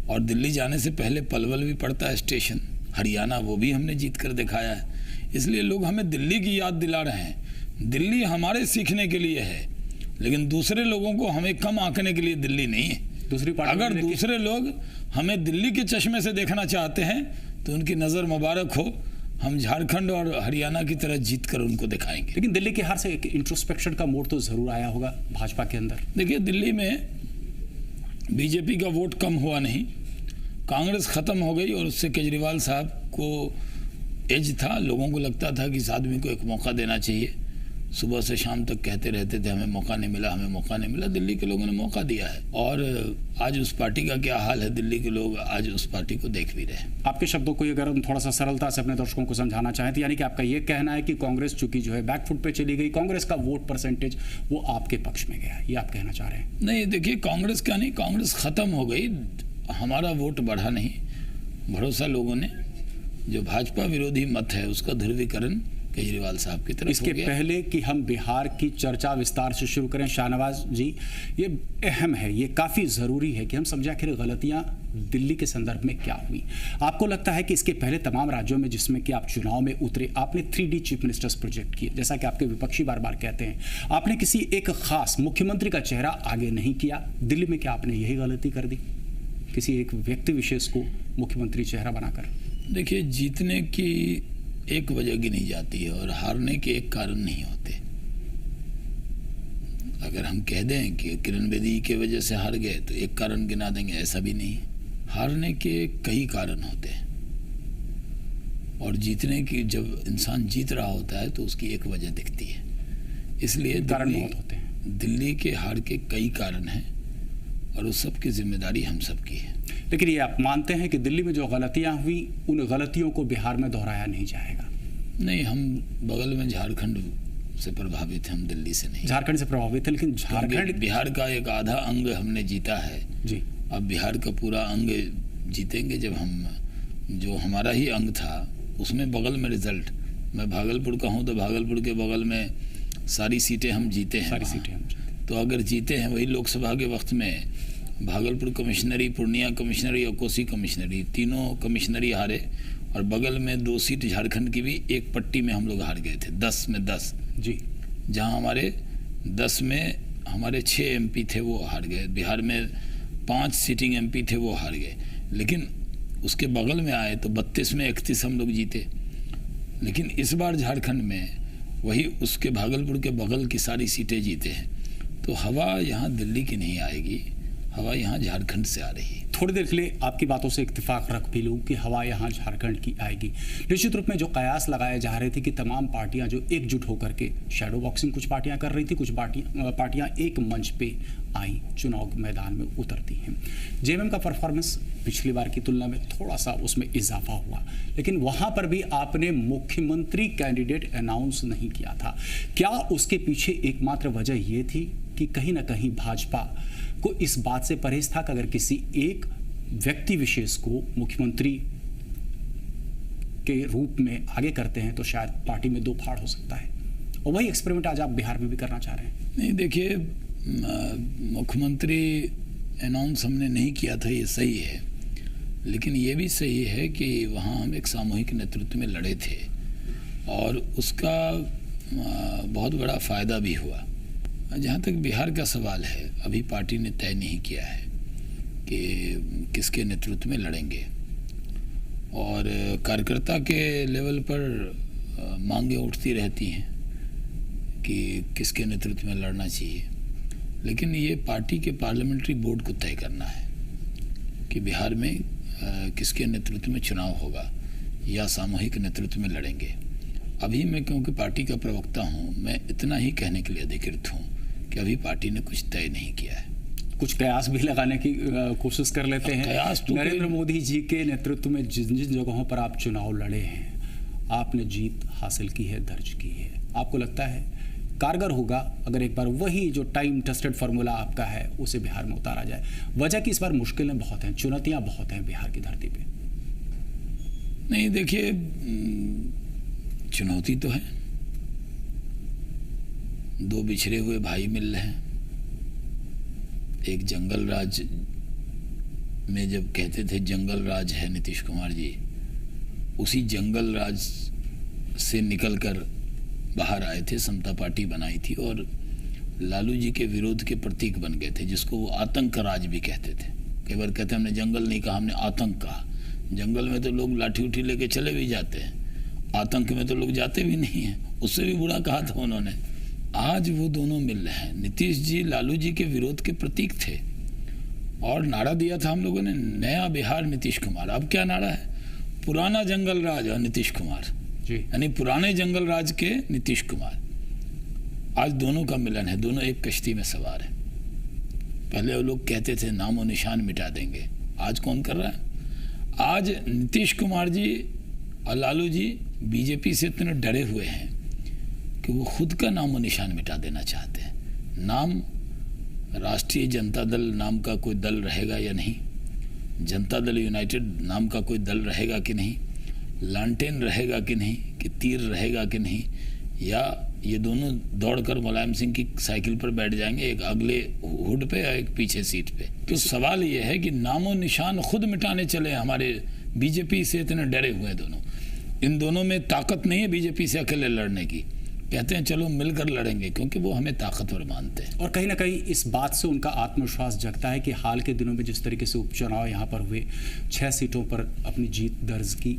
और दिल्ली जाने से पहले पलवल भी पड़ता है स्टेशन, हरियाणा, वो भी हमने जीत कर दिखाया है। इसलिए लोग हमें दिल्ली की याद दिला रहे हैं। दिल्ली हमारे सीखने के लिए है, लेकिन दूसरे लोगों को हमें कम आंकने के लिए दिल्ली नहीं है। दूसरी पार्टी अगर दूसरे लोग हमें दिल्ली के चश्मे से देखना चाहते हैं तो उनकी नज़र मुबारक हो, हम झारखंड और हरियाणा की तरह जीत कर उनको दिखाएंगे। लेकिन दिल्ली के हार से एक इंट्रोस्पेक्शन का मोड तो जरूर आया होगा भाजपा के अंदर। देखिए, दिल्ली में बीजेपी का वोट कम हुआ नहीं, कांग्रेस ख़त्म हो गई और उससे केजरीवाल साहब को एज था, लोगों को लगता था कि इस आदमी को एक मौका देना चाहिए सुबह से शाम तक कहते रहते थे हमें मौका नहीं मिला, हमें मौका नहीं मिला। दिल्ली के लोगों ने मौका दिया है और आज उस पार्टी का क्या हाल है, दिल्ली के लोग आज उस पार्टी को देख भी रहे हैं। आपके शब्दों को अगर हम थोड़ा सा सरलता से अपने दर्शकों को समझाना चाहें तो यानी कि आपका ये कहना है कि कांग्रेस चूंकि जो है बैकफुट पे चली गई, कांग्रेस का वोट परसेंटेज वो आपके पक्ष में गया, ये आप कहना चाह रहे हैं? नहीं, देखिए कांग्रेस का नहीं, कांग्रेस खत्म हो गई, हमारा वोट बढ़ा नहीं। भरोसा लोगों ने जो भाजपा विरोधी मत है उसका ध्रुवीकरण केजरीवाल साहब की तरफ इसके हो गया। पहले कि हम बिहार की चर्चा विस्तार से शुरू करें शाहनवाज जी, ये अहम है, ये काफ़ी ज़रूरी है कि हम समझें आखिर गलतियां दिल्ली के संदर्भ में क्या हुई। आपको लगता है कि इसके पहले तमाम राज्यों में जिसमें कि आप चुनाव में उतरे, आपने 3D चीफ मिनिस्टर्स प्रोजेक्ट किए, जैसा कि आपके विपक्षी बार बार कहते हैं, आपने किसी एक खास मुख्यमंत्री का चेहरा आगे नहीं किया। दिल्ली में क्या आपने यही गलती कर दी, किसी एक व्यक्ति विशेष को मुख्यमंत्री चेहरा बनाकर? देखिए, जीतने की एक वजह गिनी जाती है और हारने के एक कारण नहीं होते। अगर हम कह दें कि किरण बेदी के वजह से हार गए तो एक कारण गिना देंगे, ऐसा भी नहीं। हारने के कई कारण होते हैं और जीतने की, जब इंसान जीत रहा होता है तो उसकी एक वजह दिखती है। इसलिए कारण बहुत होते हैं। दिल्ली के हार के कई कारण हैं और उस सब की जिम्मेदारी हम सब की है। लेकिन ये आप मानते हैं कि दिल्ली में जो गलतियां हुई उन गलतियों को बिहार में दोहराया नहीं जाएगा? नहीं, हम बगल में झारखंड से प्रभावित हैं, हम दिल्ली से नहीं। झारखंड से प्रभावित है, लेकिन झारखंड बिहार का एक आधा अंग हमने जीता है जी। अब बिहार का पूरा अंग जीतेंगे जब हम, जो हमारा ही अंग था उसमें बगल में रिजल्ट, मैं भागलपुर का हूँ तो भागलपुर के बगल में सारी सीटें हम जीते हैं, सारी सीटें हम जीते। तो अगर जीते हैं, वही लोकसभा के वक्त में भागलपुर कमिश्नरी, पूर्णिया कमिश्नरी और कोसी कमिश्नरी, तीनों कमिश्नरी हारे और बगल में 2 सीट झारखंड की भी एक पट्टी में हम लोग हार गए थे, 10 में 10 जी। जहां हमारे 10 में हमारे 6 एमपी थे वो हार गए। बिहार में 5 सीटिंग एमपी थे वो हार गए। लेकिन उसके बगल में आए तो 32 में 31 हम लोग जीते। लेकिन इस बार झारखंड में वही उसके भागलपुर के बगल की सारी सीटें जीते हैं। तो हवा यहाँ दिल्ली की नहीं आएगी, हवा यहाँ झारखंड से आ रही है। थोड़ी देर के लिए आपकी बातों से इत्तेफाक रख भी लूँ कि हवा यहाँ झारखंड की आएगी। निश्चित रूप में जो कयास लगाए जा रहे थे कि तमाम पार्टियां जो एकजुट होकर के शैडो बॉक्सिंग कुछ पार्टियां कर रही थी, कुछ पार्टियां एक मंच पे आई, चुनाव मैदान में उतरती हैं। जेएमएम का परफॉर्मेंस पिछली बार की तुलना में थोड़ा सा उसमें इजाफा हुआ, लेकिन वहां पर भी आपने मुख्यमंत्री कैंडिडेट अनाउंस नहीं किया था। क्या उसके पीछे एकमात्र वजह ये थी कि कहीं ना कहीं भाजपा को इस बात से परहेज था कि अगर किसी एक व्यक्ति विशेष को मुख्यमंत्री के रूप में आगे करते हैं तो शायद पार्टी में 2 फाड़ हो सकता है, और वही एक्सपेरिमेंट आज आप बिहार में भी करना चाह रहे हैं? नहीं, देखिए, मुख्यमंत्री अनाउंस हमने नहीं किया था, ये सही है, लेकिन ये भी सही है कि वहाँ हम एक सामूहिक नेतृत्व में लड़े थे और उसका बहुत बड़ा फ़ायदा भी हुआ। जहाँ तक बिहार का सवाल है, अभी पार्टी ने तय नहीं किया है कि किसके नेतृत्व में लड़ेंगे और कार्यकर्ता के लेवल पर मांगे उठती रहती हैं कि किसके नेतृत्व में लड़ना चाहिए। लेकिन ये पार्टी के पार्लियामेंट्री बोर्ड को तय करना है कि बिहार में किसके नेतृत्व में चुनाव होगा या सामूहिक नेतृत्व में लड़ेंगे। अभी मैं क्योंकि पार्टी का प्रवक्ता हूँ, मैं इतना ही कहने के लिए अधिकृत हूँ कि अभी पार्टी ने कुछ तय नहीं किया है। कुछ कयास भी लगाने की कोशिश कर लेते हैं। कयास तो नरेंद्र मोदी जी के नेतृत्व में जिन जिन जगहों पर आप चुनाव लड़े हैं, आपने जीत हासिल की है, दर्ज की है। आपको लगता है कारगर होगा अगर एक बार वही जो टाइम टेस्टेड फार्मूला आपका है उसे बिहार में उतारा जाए? वजह कि इस बार मुश्किलें बहुत हैं, चुनौतियां बहुत हैं बिहार की धरती पे। नहीं, देखिए, चुनौती तो है, 2 बिछड़े हुए भाई मिल रहे हैं। एक जंगल राज में जब कहते थे जंगल राज है नीतीश कुमार जी, उसी जंगल राज से निकलकर बाहर आए थे, समता पार्टी बनाई थी और लालू जी के विरोध के प्रतीक बन गए थे, जिसको वो आतंक का राज भी कहते थे। कई बार कहते हमने जंगल नहीं कहा, हमने आतंक कहा। जंगल में तो लोग लाठी उठी लेके चले भी जाते हैं, आतंक में तो लोग जाते भी नहीं हैं, उससे भी बुरा कहा था उन्होंने। आज वो दोनों मिल रहे हैं। नीतीश जी लालू जी के विरोध के प्रतीक थे और नारा दिया था हम लोगों ने, नया बिहार नीतीश कुमार। अब क्या नारा है? पुराना जंगल राज और नीतीश कुमार, जी। यानी पुराने जंगल राज के नीतीश कुमार। आज दोनों का मिलन है, दोनों एक कश्ती में सवार हैं। पहले वो लोग कहते थे नामो निशान मिटा देंगे, आज कौन कर रहा है? आज नीतीश कुमार जी और लालू जी बीजेपी से इतने डरे हुए हैं कि वो खुद का नामो निशान मिटा देना चाहते हैं। नाम राष्ट्रीय जनता दल नाम का कोई दल रहेगा या नहीं, जनता दल यूनाइटेड नाम का कोई दल रहेगा कि नहीं, लालटेन रहेगा कि नहीं, कि तीर रहेगा कि नहीं, या ये दोनों दौड़कर मुलायम सिंह की साइकिल पर बैठ जाएंगे, एक अगले हुड पे और एक पीछे सीट पे। तो सवाल ये है कि नामो निशान खुद मिटाने चले हमारे बीजेपी से इतने डरे हुए दोनों। इन दोनों में ताकत नहीं है बीजेपी से अकेले लड़ने की, कहते हैं चलो मिलकर लड़ेंगे क्योंकि वो हमें ताकतवर मानते हैं। और कहीं ना कहीं इस बात से उनका आत्मविश्वास जगता है कि हाल के दिनों में जिस तरीके से उपचुनाव यहाँ पर हुए, 6 सीटों पर अपनी जीत दर्ज की,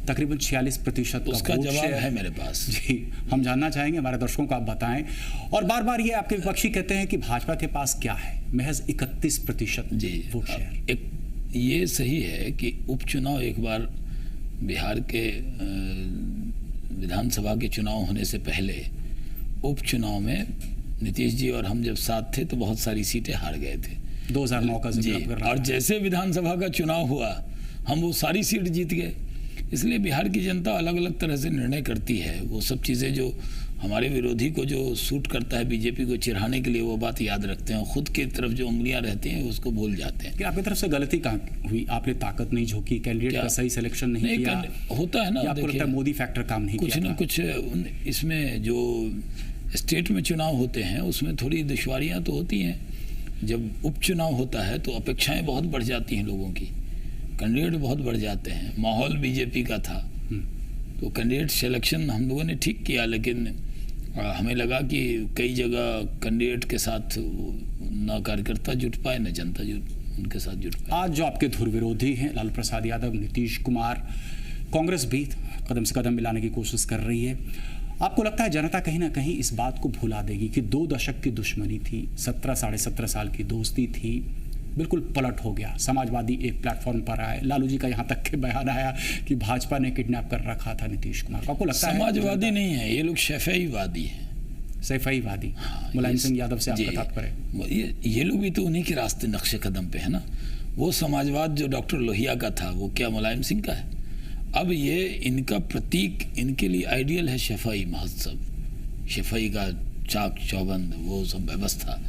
तकरीबन 46% उसका जवाब है मेरे पास। जी, हम जानना चाहेंगे, हमारे दर्शकों को आप बताएं। और बार बार ये आपके विपक्षी कहते हैं कि भाजपा के पास क्या है, महज 31% जी वोट शेयर। एक ये सही है कि उपचुनाव एक बार बिहार के विधानसभा के चुनाव होने से पहले उपचुनाव में नीतीश जी और हम जब साथ थे तो बहुत सारी सीटें हार गए थे 2009 का जी, जिक्र कर रहा और है। जैसे विधानसभा का चुनाव हुआ हम वो सारी सीट जीत गए। इसलिए बिहार की जनता अलग अलग तरह से निर्णय करती है। वो सब चीज़ें जो हमारे विरोधी को जो सूट करता है बीजेपी को चिढ़ाने के लिए, वो बात याद रखते हैं, खुद की तरफ जो उंगलियां रहती हैं उसको भूल जाते हैं। कि आपकी तरफ से गलती कहाँ हुई? आपने ताकत नहीं झोंकी, कैंडिडेट क्या? का सही सिलेक्शन नहीं किया, होता है ना, या आपको लगता है मोदी फैक्टर काम नहीं कुछ किया ना था? कुछ इसमें जो स्टेट में चुनाव होते हैं उसमें थोड़ी दुश्वारियां तो होती हैं। जब उपचुनाव होता है तो अपेक्षाएं बहुत बढ़ जाती हैं लोगों की, कैंडिडेट बहुत बढ़ जाते हैं। माहौल बीजेपी का था तो कैंडिडेट सिलेक्शन हम लोगों ने ठीक किया, लेकिन हमें लगा कि कई जगह कैंडिडेट के साथ न कार्यकर्ता जुट पाए न जनता उनके साथ जुट पाए। आज जो आपके धुर विरोधी हैं लालू प्रसाद यादव, नीतीश कुमार, कांग्रेस भी कदम से कदम मिलाने की कोशिश कर रही है। आपको लगता है जनता कहीं ना कहीं इस बात को भुला देगी कि 2 दशक की दुश्मनी थी, 17 साढ़े 17 साल की दोस्ती थी, बिल्कुल पलट हो गया। समाजवादी एक प्लेटफॉर्म पर आए, लालू जी का यहाँ तक के बयान आया कि भाजपा ने किडनैप कर रखा था नीतीश कुमार को। आपको लगता है समाजवादी नहीं है ये लोग, शफईवादी हैं, सैफईवादी? मुलायम सिंह यादव से आपका तात्पर्य? ये लोग भी तो उन्हीं के रास्ते नक्शे कदम पे है ना। वो समाजवाद जो डॉक्टर लोहिया का था वो क्या मुलायम सिंह का है? अब ये इनका प्रतीक, इनके लिए आइडियल है शफई महोत्सव, शफई का चाक चौबंद, वो सब व्यवस्था,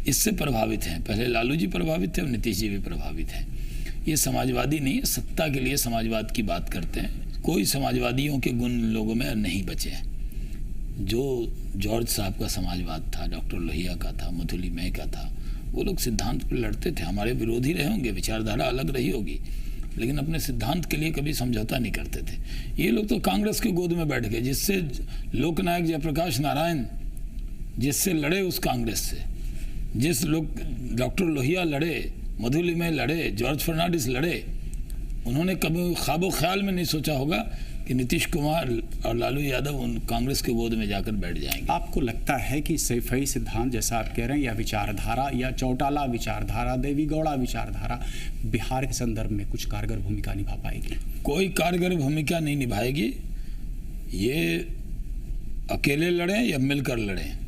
इससे प्रभावित हैं। पहले लालू जी प्रभावित थे और नीतीश जी भी प्रभावित हैं। ये समाजवादी नहीं है, सत्ता के लिए समाजवाद की बात करते हैं। कोई समाजवादियों के गुण लोगों में नहीं बचे हैं। जो जॉर्ज साहब का समाजवाद था, डॉक्टर लोहिया का था, मधुली मय का था, वो लोग सिद्धांत पर लड़ते थे। हमारे विरोधी रहे होंगे, विचारधारा अलग रही होगी, लेकिन अपने सिद्धांत के लिए कभी समझौता नहीं करते थे। ये लोग तो कांग्रेस के गोद में बैठ गए, जिससे लोकनायक जयप्रकाश नारायण जिससे लड़े, उस कांग्रेस से जिस लोग डॉक्टर लोहिया लड़े, मधुली मय लड़े, जॉर्ज फर्नांडिस लड़े, उन्होंने कभी ख्वाबो ख्याल में नहीं सोचा होगा कि नीतीश कुमार और लालू यादव उन कांग्रेस के गोद में जाकर बैठ जाएंगे। आपको लगता है कि सैफई सिद्धांत जैसा आप कह रहे हैं, या विचारधारा, या चौटाला विचारधारा, देवी गौड़ा विचारधारा बिहार के संदर्भ में कुछ कारगर भूमिका निभा पाएगी? कोई कारगर भूमिका नहीं निभाएगी। ये अकेले लड़ें या मिलकर लड़ें,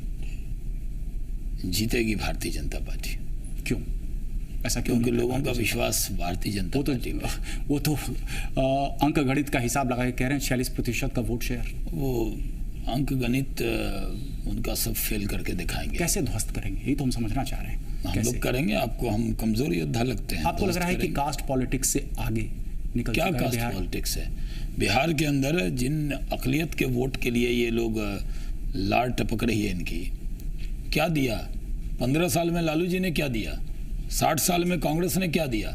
जीतेगी भारतीय जनता पार्टी। क्यों ऐसा? क्यों? क्योंकि लोगों का विश्वास भारतीय जनता पार्टी में। वो तो अंक गणित का हिसाब लगा के कह रहे हैं 46% का वोट शेयर। वो अंक गणित उनका सब फेल करके दिखाएंगे। कैसे ध्वस्त करेंगे, ये तो हम समझना चाह रहे हैं। हम लोग करेंगे, आपको हम कमजोर योद्धा लगते हैं। आपको लग रहा है कि कास्ट पॉलिटिक्स से आगे निकल क्या चुका है कास्ट बिहार? पॉलिटिक्स है बिहार के अंदर? जिन अकलियत के वोट के लिए ये लोग लार टपक रही है इनकी, क्या दिया? 15 साल में लालू जी ने क्या दिया? 60 साल में कांग्रेस ने क्या दिया?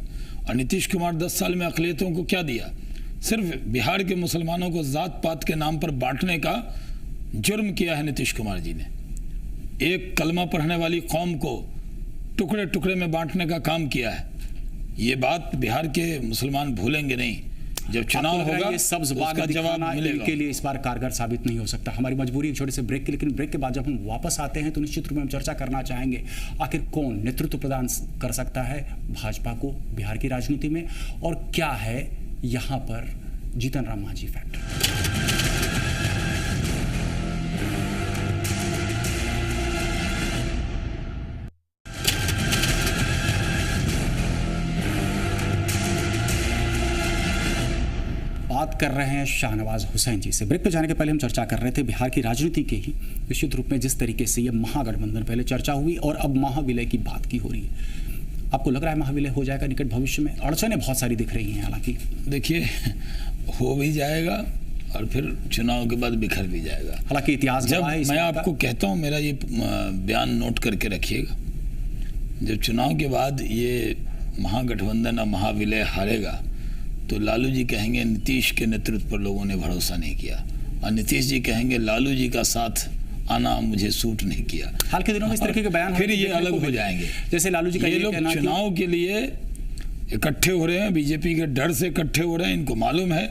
और नीतीश कुमार 10 साल में अकलियतों को क्या दिया? सिर्फ बिहार के मुसलमानों को जात पात के नाम पर बांटने का जुर्म किया है नीतीश कुमार जी ने। एक कलमा पढ़ने वाली कौम को टुकड़े टुकड़े में बांटने का काम किया है। ये बात बिहार के मुसलमान भूलेंगे नहीं। जब चुनाव होगा ये सब्ज तो बाग उसका जवाब दिखाना मिलेगा। इनके लिए इस बार कारगर साबित नहीं हो सकता। हमारी मजबूरी है छोटे से ब्रेक की, लेकिन ब्रेक के बाद जब हम वापस आते हैं तो निश्चित रूप में हम चर्चा करना चाहेंगे आखिर कौन नेतृत्व प्रदान कर सकता है भाजपा को बिहार की राजनीति में, और क्या है यहाँ पर जीतन राम मांझी फैक्टर। कर रहे हैं शाहनवाज हुसैन जी से। ब्रेक पे जाने के पहले हम चर्चा कर रहे थे बिहार की राजनीति के ही निश्चित रूप में जिस तरीके से ये महागठबंधन पहले चर्चा हुई और अब महाविलय की बात की हो रही है। आपको लग रहा है महाविलय हो जाएगा निकट भविष्य में? अड़चनें बहुत सारी दिख रही हैं हालांकि। देखिए, हो भी जाएगा और फिर चुनाव के बाद बिखर भी जाएगा। हालांकि इतिहास जब मैं आपको कहता हूँ, मेरा ये बयान नोट करके रखिएगा, जब चुनाव के बाद ये महागठबंधन और महाविलय हारेगा तो लालू जी कहेंगे नीतीश के नेतृत्व पर लोगों ने भरोसा नहीं किया, और नीतीश जी कहेंगे लालू जी का साथ आना मुझे सूट नहीं किया। हाल के दिनों में इस तरीके के बयान फिर ये अलग हो जाएंगे। जैसे लालू जी का ये लोग चुनाव के लिए इकट्ठे हो रहे हैं, बीजेपी के डर से इकट्ठे हो रहे हैं। इनको मालूम है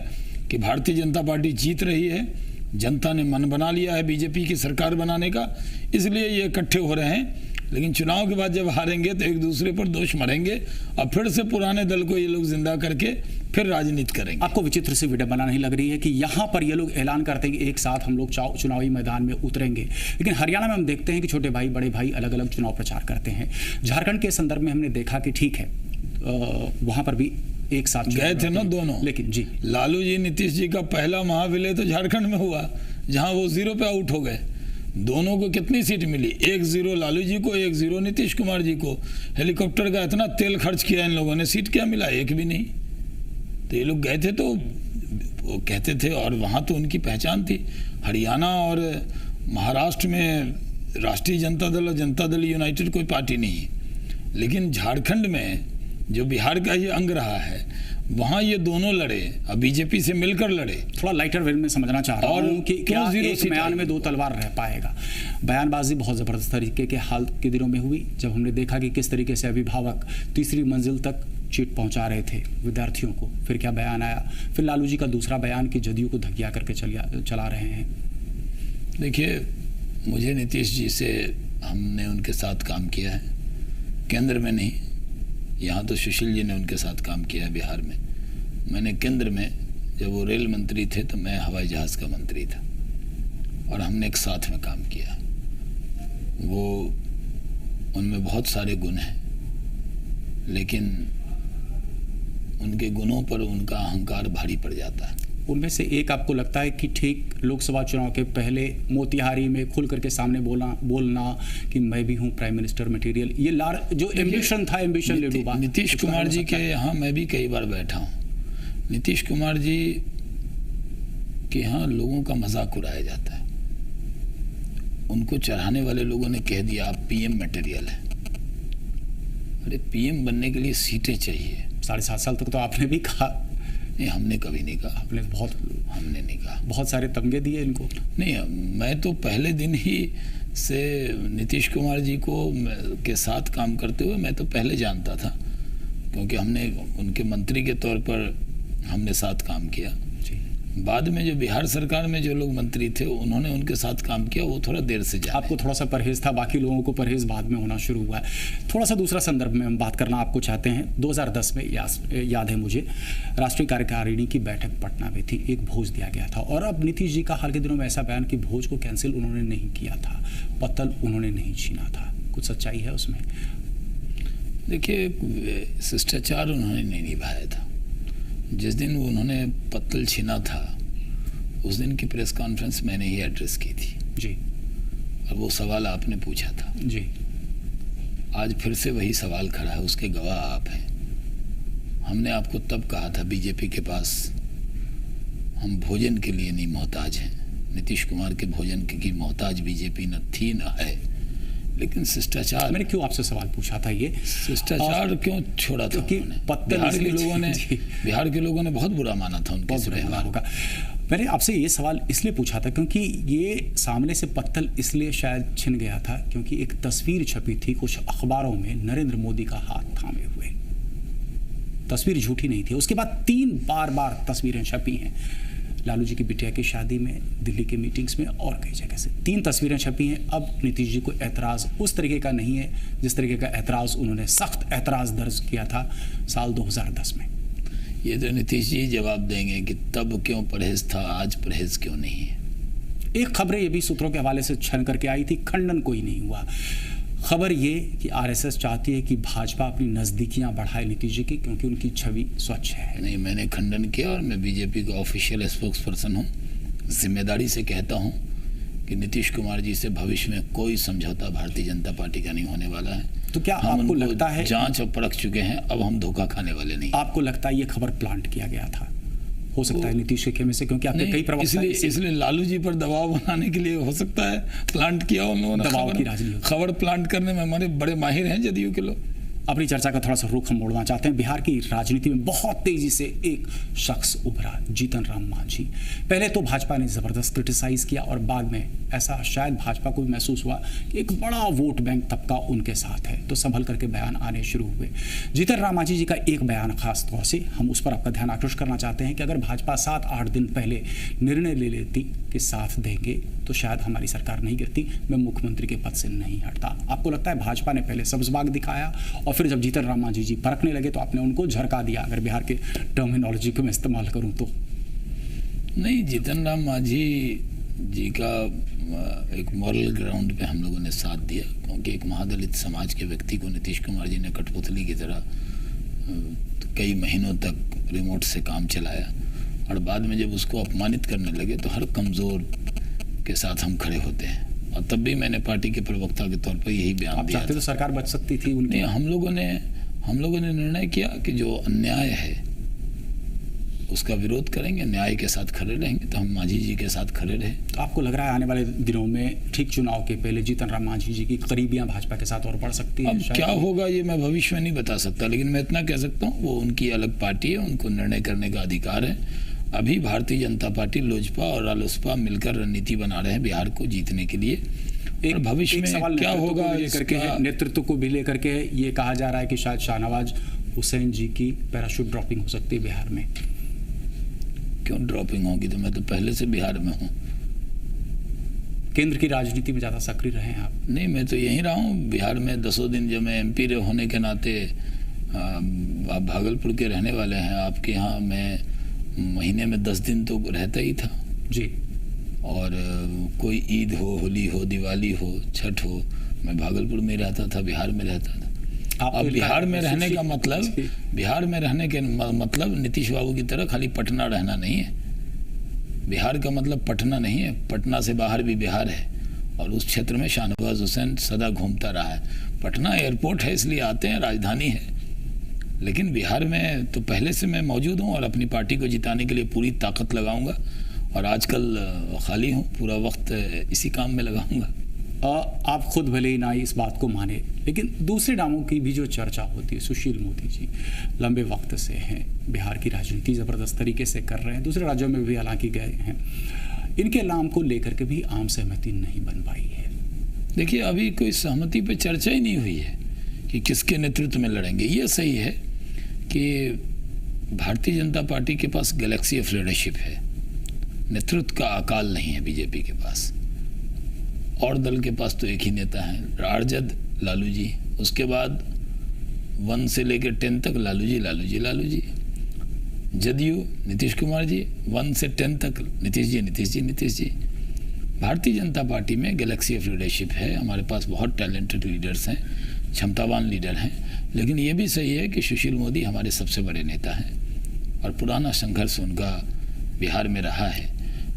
कि भारतीय जनता पार्टी जीत रही है, जनता ने मन बना लिया है बीजेपी की सरकार बनाने का, इसलिए ये इकट्ठे हो रहे हैं। लेकिन चुनाव के बाद जब हारेंगे तो एक दूसरे पर दोष मरेंगे और फिर से पुराने दल को ये लोग जिंदा करके फिर राजनीति करेंगे। आपको विचित्र सी विडंबना नहीं लग रही है कि यहाँ पर ये लोग ऐलान करते हैं कि एक साथ हम लोग चुनावी मैदान में उतरेंगे, लेकिन हरियाणा में हम देखते हैं कि छोटे भाई बड़े भाई अलग अलग चुनाव प्रचार करते हैं। झारखंड के संदर्भ में हमने देखा कि ठीक है, वहाँ पर भी एक साथ गए थे ना दोनों। लेकिन जी, लालू जी नीतीश जी का पहला महाविलय तो झारखंड में हुआ, जहां वो 0 पे आउट हो गए। दोनों को कितनी सीट मिली? 1-0 लालू जी को, 1-0 नीतीश कुमार जी को। हेलीकॉप्टर का इतना तेल खर्च किया इन लोगों ने, सीट क्या मिला? एक भी नहीं। तो ये लोग गए थे तो वो कहते थे, और वहाँ तो उनकी पहचान थी। हरियाणा और महाराष्ट्र में राष्ट्रीय जनता दल और जनता दल यूनाइटेड कोई पार्टी नहीं है, लेकिन झारखंड में जो बिहार का ये अंग रहा है, वहाँ ये दोनों लड़े, अब बीजेपी से मिलकर लड़े। थोड़ा लाइटर वे में समझना चाह रहा हूँ कि क्या एक बयान में 2 तलवार रह पाएगा? बयानबाजी बहुत ज़बरदस्त तरीके के हाल के दिनों में हुई, जब हमने देखा कि किस तरीके से अभिभावक तीसरी मंजिल तक चिट पहुंचा रहे थे विद्यार्थियों को। फिर क्या बयान आया, फिर लालू जी का दूसरा बयान कि जदयू को धकिया करके चला रहे हैं। देखिए, मुझे नीतीश जी से, हमने उनके साथ काम किया है, केंद्र में नहीं, यहाँ तो सुशील जी ने उनके साथ काम किया है बिहार में। मैंने केंद्र में, जब वो रेल मंत्री थे तो मैं हवाई जहाज़ का मंत्री था, और हमने एक साथ में काम किया। वो, उनमें बहुत सारे गुण हैं, लेकिन उनके गुणों पर उनका अहंकार भारी पड़ जाता है। उनमें से एक आपको लगता है कि ठीक लोकसभा चुनाव के पहले मोतिहारी में खुल करके सामने बोलना कि मैं भी हूं प्राइम मिनिस्टर मटेरियल, ये जो एम्बिशन था, एम्बिशन ले डूबा। नीतीश कुमार जी के यहाँ मैं भी कई बार बैठा हूँ। नीतीश कुमार जी के यहाँ लोगों का मजाक उड़ाया जाता है। उनको चढ़ाने वाले लोगों ने कह दिया आप पीएम मटेरियल है। अरे पीएम बनने के लिए सीटें चाहिए। 7.5 साल तक तो आपने भी कहा। नहीं, हमने कभी नहीं कहा। हमने नहीं कहा। बहुत सारे तमगे दिए इनको। नहीं, मैं तो पहले दिन ही से नीतीश कुमार जी को के साथ काम करते हुए मैं तो पहले जानता था, क्योंकि हमने उनके मंत्री के तौर पर हमने साथ काम किया। जी। बाद में जो बिहार सरकार में जो लोग मंत्री थे उन्होंने उनके साथ काम किया, वो थोड़ा देर से जाने। आपको थोड़ा सा परहेज था, बाकी लोगों को परहेज बाद में होना शुरू हुआ है। थोड़ा सा दूसरा संदर्भ में हम बात करना आपको चाहते हैं। 2010 में याद है मुझे, राष्ट्रीय कार्यकारिणी की बैठक पटना में थी, एक भोज दिया गया था, और अब नीतीश जी का हाल के दिनों में ऐसा बयान कि भोज को कैंसिल उन्होंने नहीं किया था, पत्तल उन्होंने नहीं छीना था। कुछ सच्चाई है उसमें? देखिए, शिष्टाचार उन्होंने नहीं निभाया था। जिस दिन उन्होंने पत्तल छीना था उस दिन की प्रेस कॉन्फ्रेंस मैंने ही एड्रेस की थी। जी। और वो सवाल आपने पूछा था। जी। आज फिर से वही सवाल खड़ा है, उसके गवाह आप हैं। हमने आपको तब कहा था बीजेपी के पास हम भोजन के लिए नहीं मोहताज हैं। नीतीश कुमार के भोजन की मोहताज बीजेपी न थी न है, लेकिन शिष्टाचार। मैंने क्यों आपसे सवाल पूछा था ये? शिष्टाचार क्यों छोड़ा था उन्होंने? बिहार के लोगों ने बहुत बुरा माना था उनके इस व्यवहार का। मैंने आपसे ये सवाल इसलिए पूछा था क्योंकि ये सामने से पत्तल इसलिए शायद छिन गया था क्योंकि एक तस्वीर छपी थी कुछ अखबारों में नरेंद्र मोदी का हाथ थामे हुए। तस्वीर झूठी नहीं थी। उसके बाद 3 बार तस्वीरें छपी हैं, लालू जी की बिटिया की शादी में, दिल्ली के मीटिंग्स में और कई जगह से 3 तस्वीरें छपी हैं। अब नीतीश जी को एतराज़ उस तरीके का नहीं है जिस तरीके का एतराज़ उन्होंने सख्त एतराज़ दर्ज किया था साल 2010 में। ये तो नीतीश जी जवाब देंगे कि तब क्यों परहेज था, आज परहेज क्यों नहीं है। एक खबरें ये भी सूत्रों के हवाले से छन करके आई थी, खंडन कोई नहीं हुआ। खबर ये कि आरएसएस चाहती है कि भाजपा अपनी नज़दीकियां बढ़ाए नीतीश जी की, क्योंकि उनकी छवि स्वच्छ है। नहीं, मैंने खंडन किया और मैं बीजेपी का ऑफिशियल स्पोक्स पर्सन हूँ। जिम्मेदारी से कहता हूँ कि नीतीश कुमार जी से भविष्य में कोई समझौता भारतीय जनता पार्टी का नहीं होने वाला है। तो क्या हम आपको उनको लगता है, जांच और परख चुके हैं, अब हम धोखा खाने वाले नहीं। आपको लगता है ये खबर प्लांट किया गया था? हो सकता है नीतीश के खेमे से, क्योंकि आपने कई प्रवक्ता इसलिए लालू जी पर दबाव बनाने के लिए हो सकता है प्लांट किया उन लोगों ने। दबाव की राजनीति, खबर प्लांट करने में हमारे बड़े माहिर हैं जदयू के लोग। अपनी चर्चा का थोड़ा सा रुख हम मोड़ना चाहते हैं। बिहार की राजनीति में बहुत तेजी से एक शख्स उभरा, जीतन राम मांझी। पहले तो भाजपा ने जबरदस्त क्रिटिसाइज किया और बाद में ऐसा शायद भाजपा को भी महसूस हुआ कि एक बड़ा वोट बैंक तबका उनके साथ है, तो संभल करके बयान आने शुरू हुए। जीतन राम मांझी जी का एक बयान खास तौर से हम उस पर आपका ध्यान आकृष्ट करना चाहते हैं कि अगर भाजपा 7-8 दिन पहले निर्णय ले लेती कि साथ देंगे तो शायद हमारी सरकार नहीं गिरती, मैं मुख्यमंत्री के पद से नहीं हटता। आपको लगता है भाजपा ने पहले सब्ज बाग दिखाया और फिर जब जीतन राम मांझी जी परखने लगे तो आपने उनको झरका दिया, अगर बिहार के टर्मिनोलॉजी को मैं इस्तेमाल करूं तो? नहीं, जीतन राम मांझी जी का एक मॉरल ग्राउंड पे हम लोगों ने साथ दिया, क्योंकि एक महादलित समाज के व्यक्ति को नीतीश कुमार जी ने कठपुतली की तरह कई महीनों तक रिमोट से काम चलाया और बाद में जब उसको अपमानित करने लगे तो हर कमज़ोर के साथ हम खड़े होते हैं। और तब भी मैंने पार्टी के प्रवक्ता के तौर पर यही बयान दिया था। तो सरकार बच सकती थी उनकी। हम लोगों ने निर्णय किया कि जो अन्याय है उसका विरोध करेंगे, न्याय के साथ खड़े रहेंगे, तो हम मांझी जी के साथ खड़े रहे। तो आपको लग रहा है आने वाले दिनों में ठीक चुनाव के पहले जीतन राम मांझी जी की करीबियां भाजपा के साथ और बढ़ सकती है? अब क्या होगा ये मैं भविष्य में नहीं बता सकता, लेकिन मैं इतना कह सकता हूँ वो उनकी अलग पार्टी है, उनको निर्णय करने का अधिकार है। अभी भारतीय जनता पार्टी, लोजपा और रालोसपा मिलकर रणनीति बना रहे हैं बिहार को जीतने के लिए। और भविष्य में क्या होगा नेतृत्व को भी लेकर के ये कहा जा रहा है कि शायद शाहनवाज हुसैन जी की पैराशूट ड्रॉपिंग हो सकती है बिहार में। क्यों ड्रॉपिंग होगी? तो मैं तो पहले से बिहार में हूँ। केंद्र की राजनीति में ज़्यादा सक्रिय रहे हैं आप? नहीं, मैं तो यहीं रहा हूँ बिहार में 10 दिन। जब मैं MP होने के नाते, आप भागलपुर के रहने वाले हैं, आपके यहाँ मैं महीने में 10 दिन तो रहता ही था जी। और कोई ईद हो, होली हो, दिवाली हो, छठ हो, मैं भागलपुर में रहता था, बिहार में रहता था। अब बिहार में रहने का मतलब, बिहार में रहने के मतलब नीतीश बाबू की तरह खाली पटना रहना नहीं है। बिहार का मतलब पटना नहीं है, पटना से बाहर भी बिहार है और उस क्षेत्र में शाहनवाज हुसैन सदा घूमता रहा है। पटना एयरपोर्ट है इसलिए आते हैं, राजधानी है, लेकिन बिहार में तो पहले से मैं मौजूद हूँ और अपनी पार्टी को जिताने के लिए पूरी ताकत लगाऊंगा। और आजकल खाली हूँ, पूरा वक्त इसी काम में लगाऊंगा। आप खुद भले ही ना इस बात को माने, लेकिन दूसरे नामों की भी जो चर्चा होती है, सुशील मोदी जी लंबे वक्त से हैं, बिहार की राजनीति ज़बरदस्त तरीके से कर रहे हैं, दूसरे राज्यों में भी हालांकि गए हैं, इनके नाम को लेकर के भी आम सहमति नहीं बन पाई है। देखिए, अभी कोई सहमति पे चर्चा ही नहीं हुई है कि किसके नेतृत्व में लड़ेंगे। ये सही है कि भारतीय जनता पार्टी के पास गैलेक्सी ऑफ लीडरशिप है, नेतृत्व का अकाल नहीं है बीजेपी के पास। और दल के पास तो एक ही नेता है, राजद लालू जी, उसके बाद 1 से लेकर 10 तक लालू जी लालू जी लालू जी। जदयू नीतीश कुमार जी, 1 से 10 तक नीतीश जी नीतीश जी नीतीश जी। भारतीय जनता पार्टी में गैलेक्सी ऑफ लीडरशिप है, हमारे पास बहुत टैलेंटेड लीडर्स हैं, क्षमतावान लीडर हैं। लेकिन ये भी सही है कि सुशील मोदी हमारे सबसे बड़े नेता हैं और पुराना संघर्ष उनका बिहार में रहा है।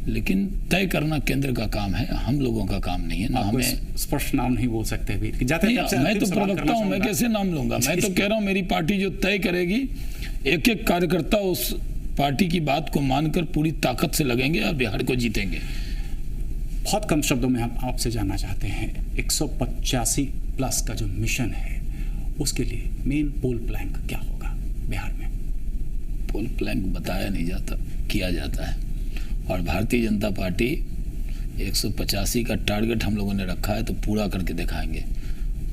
लेकिन तय करना केंद्र का काम है, हम लोगों का काम नहीं है। ना हमें स्पष्ट नाम नहीं बोल सकते भी। मैं तो प्रवक्ता हूँ, मैं कैसे नाम लूंगा? मैं तो कह रहा हूँ मेरी पार्टी जो तय करेगी, एक एक कार्यकर्ता उस पार्टी की बात को मानकर पूरी ताकत से लगेंगे और बिहार को जीतेंगे। बहुत कम शब्दों में हम आपसे जानना चाहते हैं, 185+ का जो मिशन है उसके लिए मेन पोल प्लैंक क्या होगा बिहार में? पोल प्लैंक बताया नहीं जाता, किया जाता है। और भारतीय जनता पार्टी 185 का टारगेट हम लोगों ने रखा है, तो पूरा करके दिखाएंगे,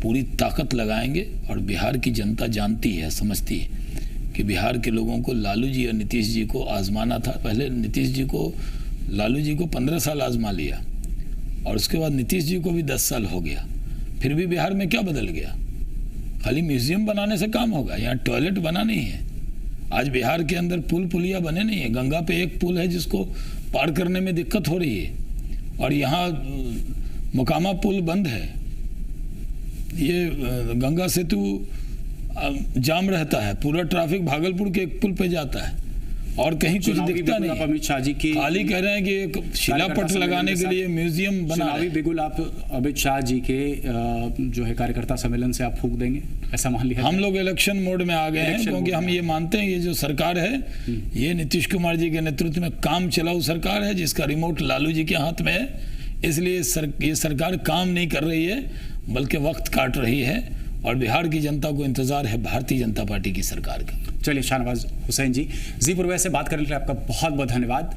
पूरी ताकत लगाएंगे। और बिहार की जनता जानती है, समझती है कि बिहार के लोगों को लालू जी और नीतीश जी को आजमाना था। पहले नीतीश जी को, लालू जी को 15 साल आजमा लिया और उसके बाद नीतीश जी को भी 10 साल हो गया। फिर भी बिहार में क्या बदल गया? खाली म्यूजियम बनाने से काम होगा? यहाँ टॉयलेट बना नहीं है। आज बिहार के अंदर पुल पुलिया बने नहीं है। गंगा पे एक पुल है जिसको पार करने में दिक्कत हो रही है और यहाँ मोकामा पुल बंद है। ये गंगा सेतु जाम रहता है, पूरा ट्रैफिक भागलपुर के एक पुल पे जाता है और कहीं कुछ दिखता नहीं। अमित शाह जी की खाली कह रहे हैं कि एक शिलापट लगाने के लिए म्यूजियम बना चुनावी बिगुल आप अमित शाह जी के जो है कार्यकर्ता सम्मेलन से आप फूंक देंगे, ऐसा मान लिया? हम लोग इलेक्शन मोड में आ गए हैं, क्योंकि हम ये मानते हैं ये जो सरकार है ये नीतीश कुमार जी के नेतृत्व में काम चलाऊ सरकार है, जिसका रिमोट लालू जी के हाथ में है। इसलिए ये सरकार काम नहीं कर रही है बल्कि वक्त काट रही है, और बिहार की जनता को इंतजार है भारतीय जनता पार्टी की सरकार का। चलिए, शाहनवाज हुसैन जी, जी पूर्व से बात करने के लिए आपका बहुत बहुत धन्यवाद।